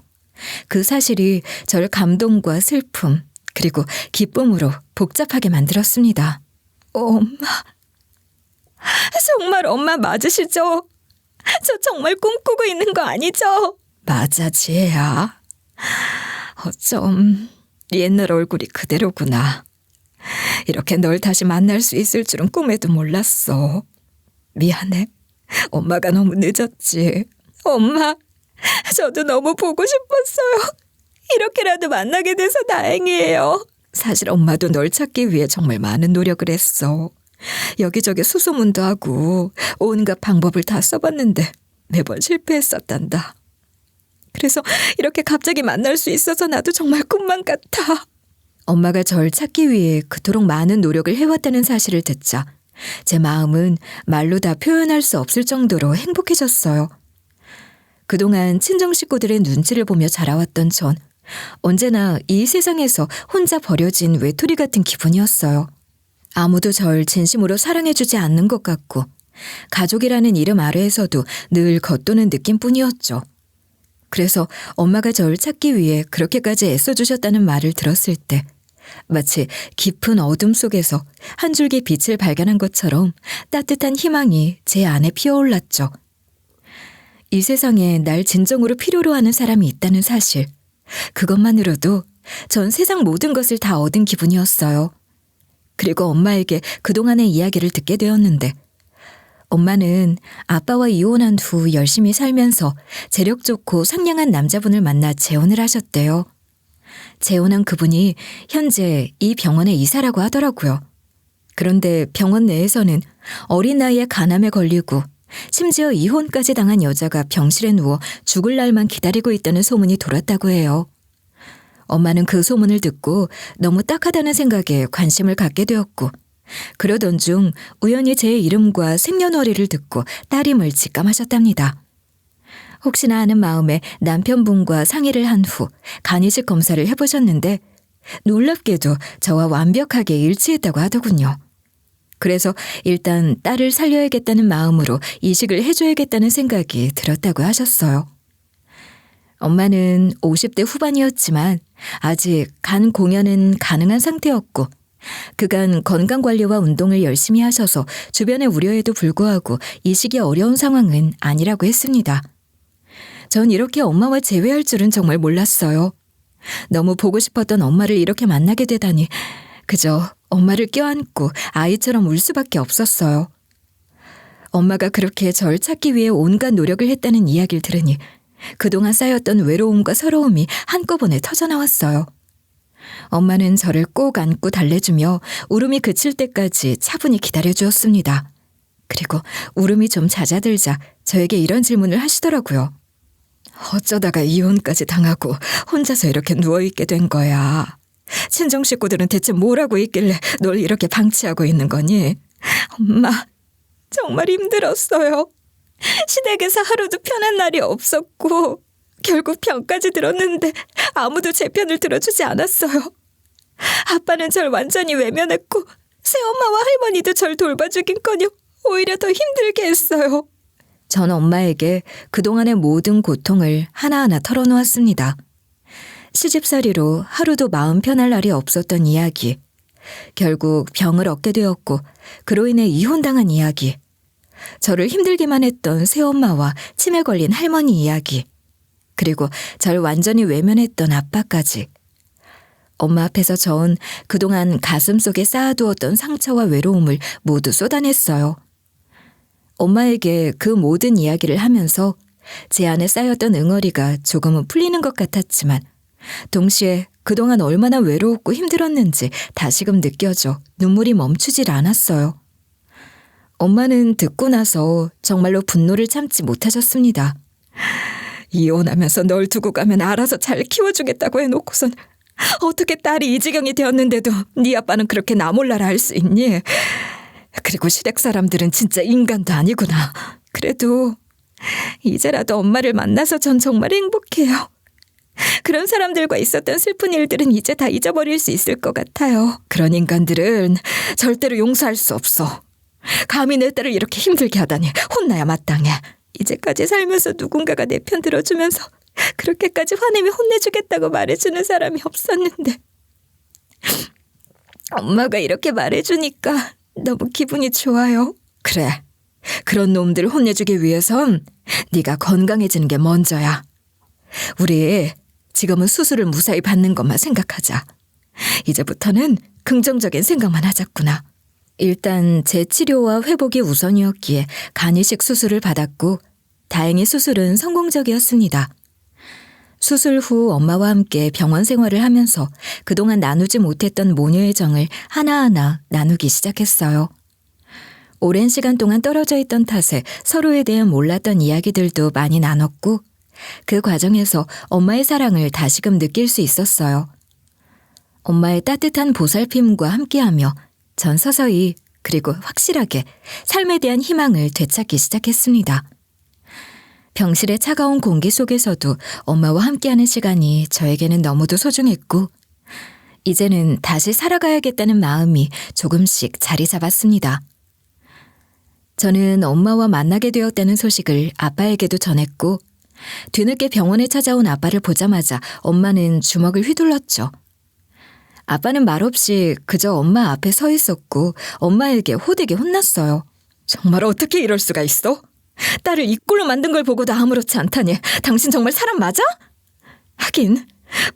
그 사실이 절 감동과 슬픔 그리고 기쁨으로 복잡하게 만들었습니다. 엄마, 정말 엄마 맞으시죠? 저 정말 꿈꾸고 있는 거 아니죠? 맞아, 지혜야. 어쩜 옛날 얼굴이 그대로구나. 이렇게 널 다시 만날 수 있을 줄은 꿈에도 몰랐어. 미안해. 엄마가 너무 늦었지. 엄마, 저도 너무 보고 싶었어요. 이렇게라도 만나게 돼서 다행이에요. 사실 엄마도 널 찾기 위해 정말 많은 노력을 했어. 여기저기 수소문도 하고 온갖 방법을 다 써봤는데 매번 실패했었단다. 그래서 이렇게 갑자기 만날 수 있어서 나도 정말 꿈만 같아. 엄마가 절 찾기 위해 그토록 많은 노력을 해왔다는 사실을 듣자 제 마음은 말로 다 표현할 수 없을 정도로 행복해졌어요. 그동안 친정 식구들의 눈치를 보며 자라왔던 전 언제나 이 세상에서 혼자 버려진 외톨이 같은 기분이었어요. 아무도 절 진심으로 사랑해주지 않는 것 같고 가족이라는 이름 아래에서도 늘 겉도는 느낌뿐이었죠. 그래서 엄마가 절 찾기 위해 그렇게까지 애써주셨다는 말을 들었을 때 마치 깊은 어둠 속에서 한 줄기 빛을 발견한 것처럼 따뜻한 희망이 제 안에 피어올랐죠. 이 세상에 날 진정으로 필요로 하는 사람이 있다는 사실, 그것만으로도 전 세상 모든 것을 다 얻은 기분이었어요. 그리고 엄마에게 그동안의 이야기를 듣게 되었는데 엄마는 아빠와 이혼한 후 열심히 살면서 재력 좋고 상냥한 남자분을 만나 재혼을 하셨대요. 재혼한 그분이 현재 이 병원의 의사라고 하더라고요. 그런데 병원 내에서는 어린 나이에 간암에 걸리고 심지어 이혼까지 당한 여자가 병실에 누워 죽을 날만 기다리고 있다는 소문이 돌았다고 해요. 엄마는 그 소문을 듣고 너무 딱하다는 생각에 관심을 갖게 되었고 그러던 중 우연히 제 이름과 생년월일을 듣고 딸임을 직감하셨답니다. 혹시나 하는 마음에 남편분과 상의를 한 후 간이식 검사를 해보셨는데 놀랍게도 저와 완벽하게 일치했다고 하더군요. 그래서 일단 딸을 살려야겠다는 마음으로 이식을 해줘야겠다는 생각이 들었다고 하셨어요. 엄마는 50대 후반이었지만 아직 간 공여는 가능한 상태였고 그간 건강관리와 운동을 열심히 하셔서 주변의 우려에도 불구하고 이식이 어려운 상황은 아니라고 했습니다. 전 이렇게 엄마와 재회할 줄은 정말 몰랐어요. 너무 보고 싶었던 엄마를 이렇게 만나게 되다니 그저 엄마를 껴안고 아이처럼 울 수밖에 없었어요. 엄마가 그렇게 절 찾기 위해 온갖 노력을 했다는 이야기를 들으니 그동안 쌓였던 외로움과 서러움이 한꺼번에 터져나왔어요. 엄마는 저를 꼭 안고 달래주며 울음이 그칠 때까지 차분히 기다려주었습니다. 그리고 울음이 좀 잦아들자 저에게 이런 질문을 하시더라고요. 어쩌다가 이혼까지 당하고 혼자서 이렇게 누워있게 된 거야. 친정 식구들은 대체 뭐라고 있길래 널 이렇게 방치하고 있는 거니? 엄마, 정말 힘들었어요. 시댁에서 하루도 편한 날이 없었고 결국 병까지 들었는데 아무도 제 편을 들어주지 않았어요. 아빠는 절 완전히 외면했고 새엄마와 할머니도 절 돌봐주긴커녕 오히려 더 힘들게 했어요. 전 엄마에게 그동안의 모든 고통을 하나하나 털어놓았습니다. 시집살이로 하루도 마음 편할 날이 없었던 이야기, 결국 병을 얻게 되었고 그로 인해 이혼당한 이야기, 저를 힘들게만 했던 새엄마와 치매 걸린 할머니 이야기, 그리고 절 완전히 외면했던 아빠까지. 엄마 앞에서 전 그동안 가슴속에 쌓아두었던 상처와 외로움을 모두 쏟아냈어요. 엄마에게 그 모든 이야기를 하면서 제 안에 쌓였던 응어리가 조금은 풀리는 것 같았지만 동시에 그동안 얼마나 외로웠고 힘들었는지 다시금 느껴져 눈물이 멈추질 않았어요. 엄마는 듣고 나서 정말로 분노를 참지 못하셨습니다. 이혼하면서 널 두고 가면 알아서 잘 키워주겠다고 해놓고선 어떻게 딸이 이 지경이 되었는데도 네 아빠는 그렇게 나 몰라라 할 수 있니? 그리고 시댁 사람들은 진짜 인간도 아니구나. 그래도 이제라도 엄마를 만나서 전 정말 행복해요. 그런 사람들과 있었던 슬픈 일들은 이제 다 잊어버릴 수 있을 것 같아요. 그런 인간들은 절대로 용서할 수 없어. 감히 내 딸을 이렇게 힘들게 하다니 혼나야 마땅해. 이제까지 살면서 누군가가 내 편 들어주면서 그렇게까지 화내며 혼내주겠다고 말해주는 사람이 없었는데 엄마가 이렇게 말해주니까 너무 기분이 좋아요. 그래, 그런 놈들 혼내주기 위해선 네가 건강해지는 게 먼저야. 우리 지금은 수술을 무사히 받는 것만 생각하자. 이제부터는 긍정적인 생각만 하자꾸나. 일단 제 치료와 회복이 우선이었기에 간이식 수술을 받았고 다행히 수술은 성공적이었습니다. 수술 후 엄마와 함께 병원 생활을 하면서 그동안 나누지 못했던 모녀의 정을 하나하나 나누기 시작했어요. 오랜 시간 동안 떨어져 있던 탓에 서로에 대해 몰랐던 이야기들도 많이 나눴고 그 과정에서 엄마의 사랑을 다시금 느낄 수 있었어요. 엄마의 따뜻한 보살핌과 함께하며 전 서서히 그리고 확실하게 삶에 대한 희망을 되찾기 시작했습니다. 병실의 차가운 공기 속에서도 엄마와 함께하는 시간이 저에게는 너무도 소중했고 이제는 다시 살아가야겠다는 마음이 조금씩 자리 잡았습니다. 저는 엄마와 만나게 되었다는 소식을 아빠에게도 전했고 뒤늦게 병원에 찾아온 아빠를 보자마자 엄마는 주먹을 휘둘렀죠. 아빠는 말없이 그저 엄마 앞에 서 있었고 엄마에게 호되게 혼났어요. 정말 어떻게 이럴 수가 있어? 딸을 이 꼴로 만든 걸 보고도 아무렇지 않다니 당신 정말 사람 맞아? 하긴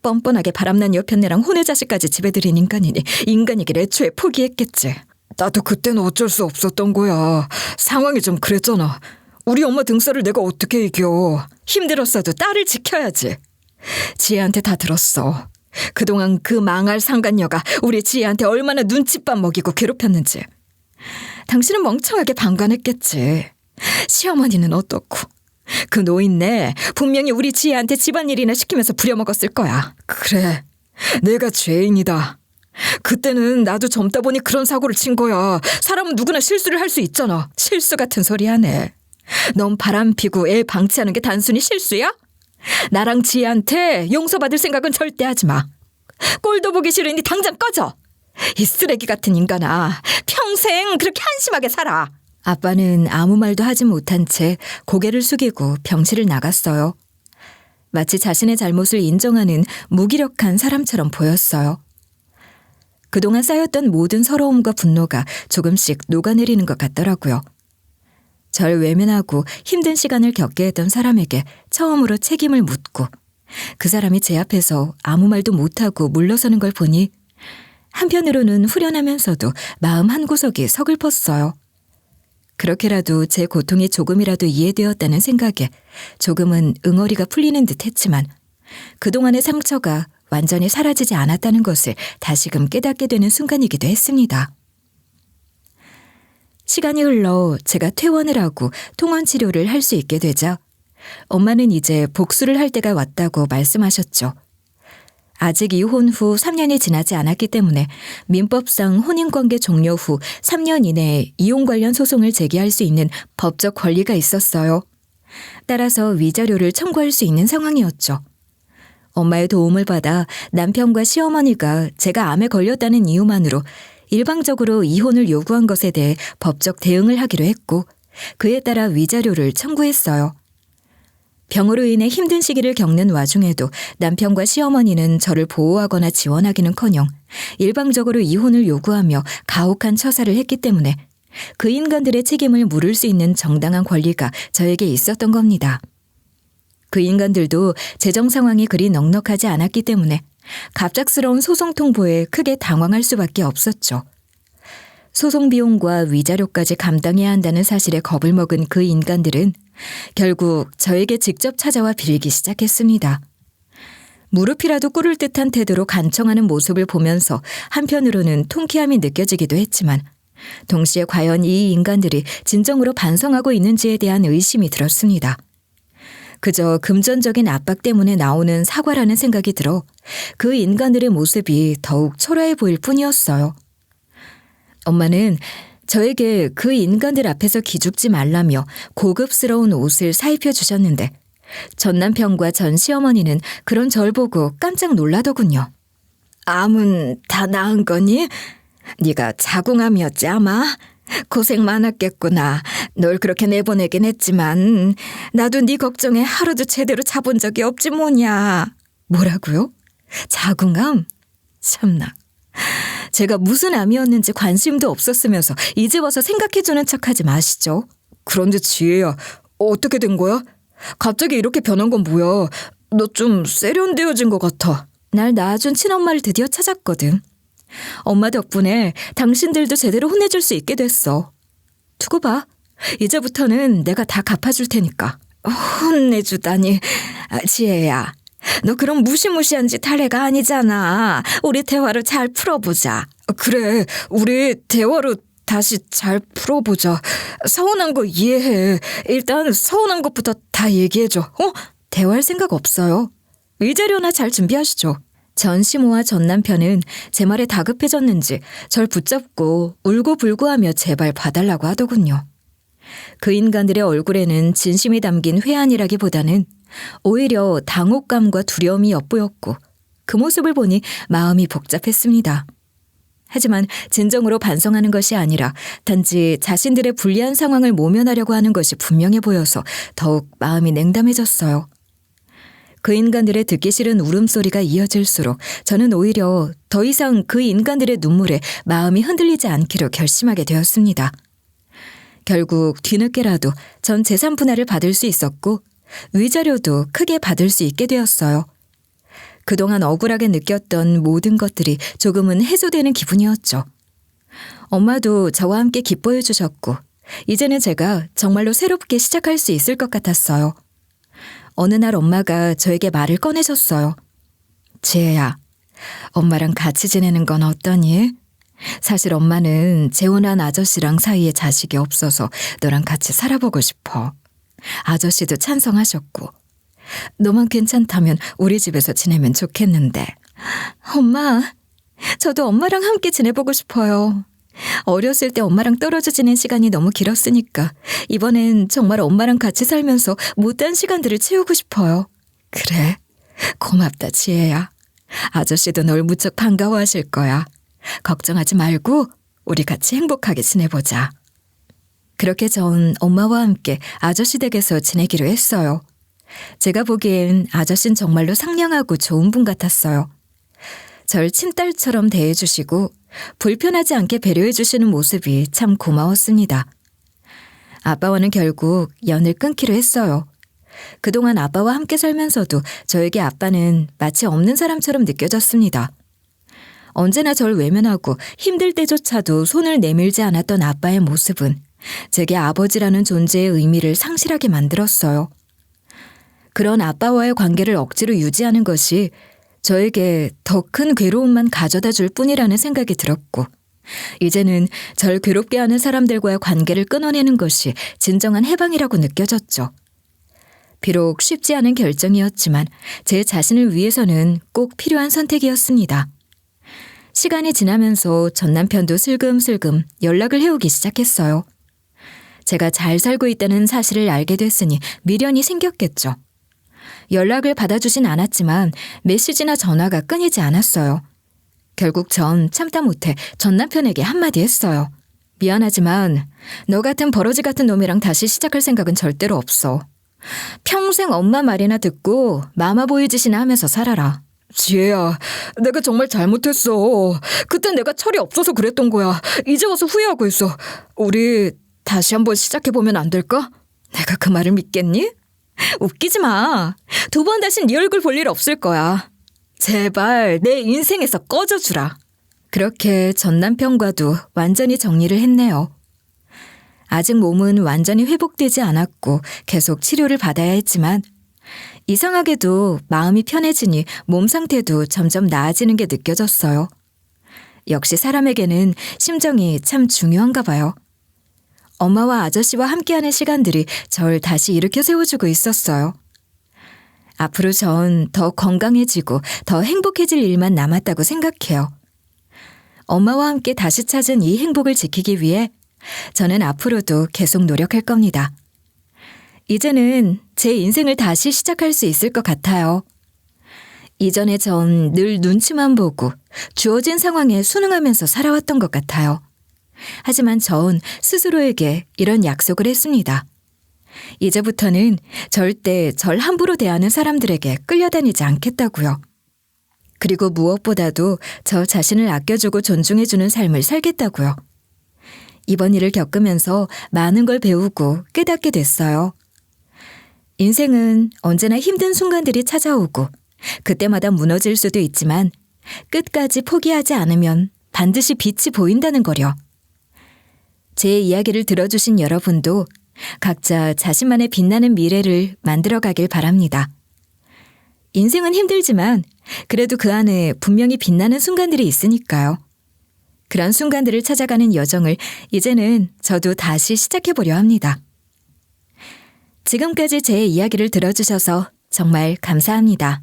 뻔뻔하게 바람난 여편네랑 혼의 자식까지 집에 들인 인간이니 인간이길 애초에 포기했겠지. 나도 그때는 어쩔 수 없었던 거야. 상황이 좀 그랬잖아. 우리 엄마 등살을 내가 어떻게 이겨. 힘들었어도 딸을 지켜야지. 지혜한테 다 들었어. 그동안 그 망할 상간녀가 우리 지혜한테 얼마나 눈칫밥 먹이고 괴롭혔는지. 당신은 멍청하게 방관했겠지. 시어머니는 어떻고. 그 노인네 분명히 우리 지혜한테 집안일이나 시키면서 부려먹었을 거야. 그래, 내가 죄인이다. 그때는 나도 젊다 보니 그런 사고를 친 거야. 사람은 누구나 실수를 할 수 있잖아. 실수 같은 소리 하네. 넌 바람피고 애 방치하는 게 단순히 실수야? 나랑 지혜한테 용서받을 생각은 절대 하지 마. 꼴도 보기 싫으니 당장 꺼져. 이 쓰레기 같은 인간아, 평생 그렇게 한심하게 살아. 아빠는 아무 말도 하지 못한 채 고개를 숙이고 병실을 나갔어요. 마치 자신의 잘못을 인정하는 무기력한 사람처럼 보였어요. 그동안 쌓였던 모든 서러움과 분노가 조금씩 녹아내리는 것 같더라고요. 절 외면하고 힘든 시간을 겪게 했던 사람에게 처음으로 책임을 묻고 그 사람이 제 앞에서 아무 말도 못하고 물러서는 걸 보니 한편으로는 후련하면서도 마음 한구석이 서글펐어요. 그렇게라도 제 고통이 조금이라도 이해되었다는 생각에 조금은 응어리가 풀리는 듯 했지만 그동안의 상처가 완전히 사라지지 않았다는 것을 다시금 깨닫게 되는 순간이기도 했습니다. 시간이 흘러 제가 퇴원을 하고 통원 치료를 할 수 있게 되자 엄마는 이제 복수를 할 때가 왔다고 말씀하셨죠. 아직 이혼 후 3년이 지나지 않았기 때문에 민법상 혼인관계 종료 후 3년 이내에 이혼 관련 소송을 제기할 수 있는 법적 권리가 있었어요. 따라서 위자료를 청구할 수 있는 상황이었죠. 엄마의 도움을 받아 남편과 시어머니가 제가 암에 걸렸다는 이유만으로 일방적으로 이혼을 요구한 것에 대해 법적 대응을 하기로 했고 그에 따라 위자료를 청구했어요. 병으로 인해 힘든 시기를 겪는 와중에도 남편과 시어머니는 저를 보호하거나 지원하기는커녕 일방적으로 이혼을 요구하며 가혹한 처사를 했기 때문에 그 인간들의 책임을 물을 수 있는 정당한 권리가 저에게 있었던 겁니다. 그 인간들도 재정 상황이 그리 넉넉하지 않았기 때문에 갑작스러운 소송 통보에 크게 당황할 수밖에 없었죠. 소송 비용과 위자료까지 감당해야 한다는 사실에 겁을 먹은 그 인간들은 결국 저에게 직접 찾아와 빌기 시작했습니다. 무릎이라도 꿇을 듯한 태도로 간청하는 모습을 보면서 한편으로는 통쾌함이 느껴지기도 했지만 동시에 과연 이 인간들이 진정으로 반성하고 있는지에 대한 의심이 들었습니다. 그저 금전적인 압박 때문에 나오는 사과라는 생각이 들어 그 인간들의 모습이 더욱 초라해 보일 뿐이었어요. 엄마는 저에게 그 인간들 앞에서 기죽지 말라며 고급스러운 옷을 사입혀 주셨는데 전 남편과 전 시어머니는 그런 절 보고 깜짝 놀라더군요. 암은 다 나은 거니? 네가 자궁암이었지 아마? 고생 많았겠구나. 널 그렇게 내보내긴 했지만 나도 네 걱정에 하루도 제대로 자본 적이 없지 뭐냐. 뭐라고요? 자궁암? 참나. 제가 무슨 암이었는지 관심도 없었으면서 이제 와서 생각해주는 척하지 마시죠. 그런데 지혜야, 어떻게 된 거야? 갑자기 이렇게 변한 건 뭐야? 너 좀 세련되어진 것 같아. 날 낳아준 친엄마를 드디어 찾았거든. 엄마 덕분에 당신들도 제대로 혼내줄 수 있게 됐어. 두고 봐. 이제부터는 내가 다 갚아줄 테니까. 혼내주다니. 지혜야, 너 그런 무시무시한 짓 할 애가 아니잖아. 우리 대화를 잘 풀어보자. 그래, 우리 대화로 다시 잘 풀어보자. 서운한 거 이해해. 일단 서운한 것부터 다 얘기해줘. 대화할 생각 없어요. 의자료나 잘 준비하시죠. 전 시모와 전 남편은 제 말에 다급해졌는지 절 붙잡고 울고불고하며 제발 봐달라고 하더군요. 그 인간들의 얼굴에는 진심이 담긴 회한이라기보다는 오히려 당혹감과 두려움이 엿보였고 그 모습을 보니 마음이 복잡했습니다. 하지만 진정으로 반성하는 것이 아니라 단지 자신들의 불리한 상황을 모면하려고 하는 것이 분명해 보여서 더욱 마음이 냉담해졌어요. 그 인간들의 듣기 싫은 울음소리가 이어질수록 저는 오히려 더 이상 그 인간들의 눈물에 마음이 흔들리지 않기로 결심하게 되었습니다. 결국 뒤늦게라도 전 재산 분할을 받을 수 있었고 위자료도 크게 받을 수 있게 되었어요. 그동안 억울하게 느꼈던 모든 것들이 조금은 해소되는 기분이었죠. 엄마도 저와 함께 기뻐해 주셨고 이제는 제가 정말로 새롭게 시작할 수 있을 것 같았어요. 어느 날 엄마가 저에게 말을 꺼내셨어요. 지혜야, 엄마랑 같이 지내는 건 어떠니? 사실 엄마는 재혼한 아저씨랑 사이에 자식이 없어서 너랑 같이 살아보고 싶어. 아저씨도 찬성하셨고 너만 괜찮다면 우리 집에서 지내면 좋겠는데. 엄마, 저도 엄마랑 함께 지내보고 싶어요. 어렸을 때 엄마랑 떨어져 지낸 시간이 너무 길었으니까 이번엔 정말 엄마랑 같이 살면서 못한 시간들을 채우고 싶어요. 그래, 고맙다 지혜야. 아저씨도 널 무척 반가워하실 거야. 걱정하지 말고 우리 같이 행복하게 지내보자. 그렇게 전 엄마와 함께 아저씨 댁에서 지내기로 했어요. 제가 보기엔 아저씨는 정말로 상냥하고 좋은 분 같았어요. 절 친딸처럼 대해주시고 불편하지 않게 배려해주시는 모습이 참 고마웠습니다. 아빠와는 결국 연을 끊기로 했어요. 그동안 아빠와 함께 살면서도 저에게 아빠는 마치 없는 사람처럼 느껴졌습니다. 언제나 절 외면하고 힘들 때조차도 손을 내밀지 않았던 아빠의 모습은 제게 아버지라는 존재의 의미를 상실하게 만들었어요. 그런 아빠와의 관계를 억지로 유지하는 것이 저에게 더 큰 괴로움만 가져다 줄 뿐이라는 생각이 들었고 이제는 절 괴롭게 하는 사람들과의 관계를 끊어내는 것이 진정한 해방이라고 느껴졌죠. 비록 쉽지 않은 결정이었지만 제 자신을 위해서는 꼭 필요한 선택이었습니다. 시간이 지나면서 전 남편도 슬금슬금 연락을 해오기 시작했어요. 제가 잘 살고 있다는 사실을 알게 됐으니 미련이 생겼겠죠. 연락을 받아주진 않았지만 메시지나 전화가 끊이지 않았어요. 결국 전 참다 못해 전 남편에게 한마디 했어요. 미안하지만 너 같은 버러지 같은 놈이랑 다시 시작할 생각은 절대로 없어. 평생 엄마 말이나 듣고 마마보이 짓이나 하면서 살아라. 지혜야, 내가 정말 잘못했어. 그땐 내가 철이 없어서 그랬던 거야. 이제 와서 후회하고 있어. 우리 다시 한번 시작해보면 안 될까? 내가 그 말을 믿겠니? 웃기지 마. 2번 다신 네 얼굴 볼 일 없을 거야. 제발 내 인생에서 꺼져주라. 그렇게 전 남편과도 완전히 정리를 했네요. 아직 몸은 완전히 회복되지 않았고 계속 치료를 받아야 했지만 이상하게도 마음이 편해지니 몸 상태도 점점 나아지는 게 느껴졌어요. 역시 사람에게는 심정이 참 중요한가 봐요. 엄마와 아저씨와 함께하는 시간들이 절 다시 일으켜 세워주고 있었어요. 앞으로 전 더 건강해지고 더 행복해질 일만 남았다고 생각해요. 엄마와 함께 다시 찾은 이 행복을 지키기 위해 저는 앞으로도 계속 노력할 겁니다. 이제는 제 인생을 다시 시작할 수 있을 것 같아요. 이전에 전 늘 눈치만 보고 주어진 상황에 순응하면서 살아왔던 것 같아요. 하지만 전 스스로에게 이런 약속을 했습니다. 이제부터는 절대 절 함부로 대하는 사람들에게 끌려다니지 않겠다고요. 그리고 무엇보다도 저 자신을 아껴주고 존중해주는 삶을 살겠다고요. 이번 일을 겪으면서 많은 걸 배우고 깨닫게 됐어요. 인생은 언제나 힘든 순간들이 찾아오고 그때마다 무너질 수도 있지만 끝까지 포기하지 않으면 반드시 빛이 보인다는 거려. 제 이야기를 들어주신 여러분도 각자 자신만의 빛나는 미래를 만들어가길 바랍니다. 인생은 힘들지만 그래도 그 안에 분명히 빛나는 순간들이 있으니까요. 그런 순간들을 찾아가는 여정을 이제는 저도 다시 시작해보려 합니다. 지금까지 제 이야기를 들어주셔서 정말 감사합니다.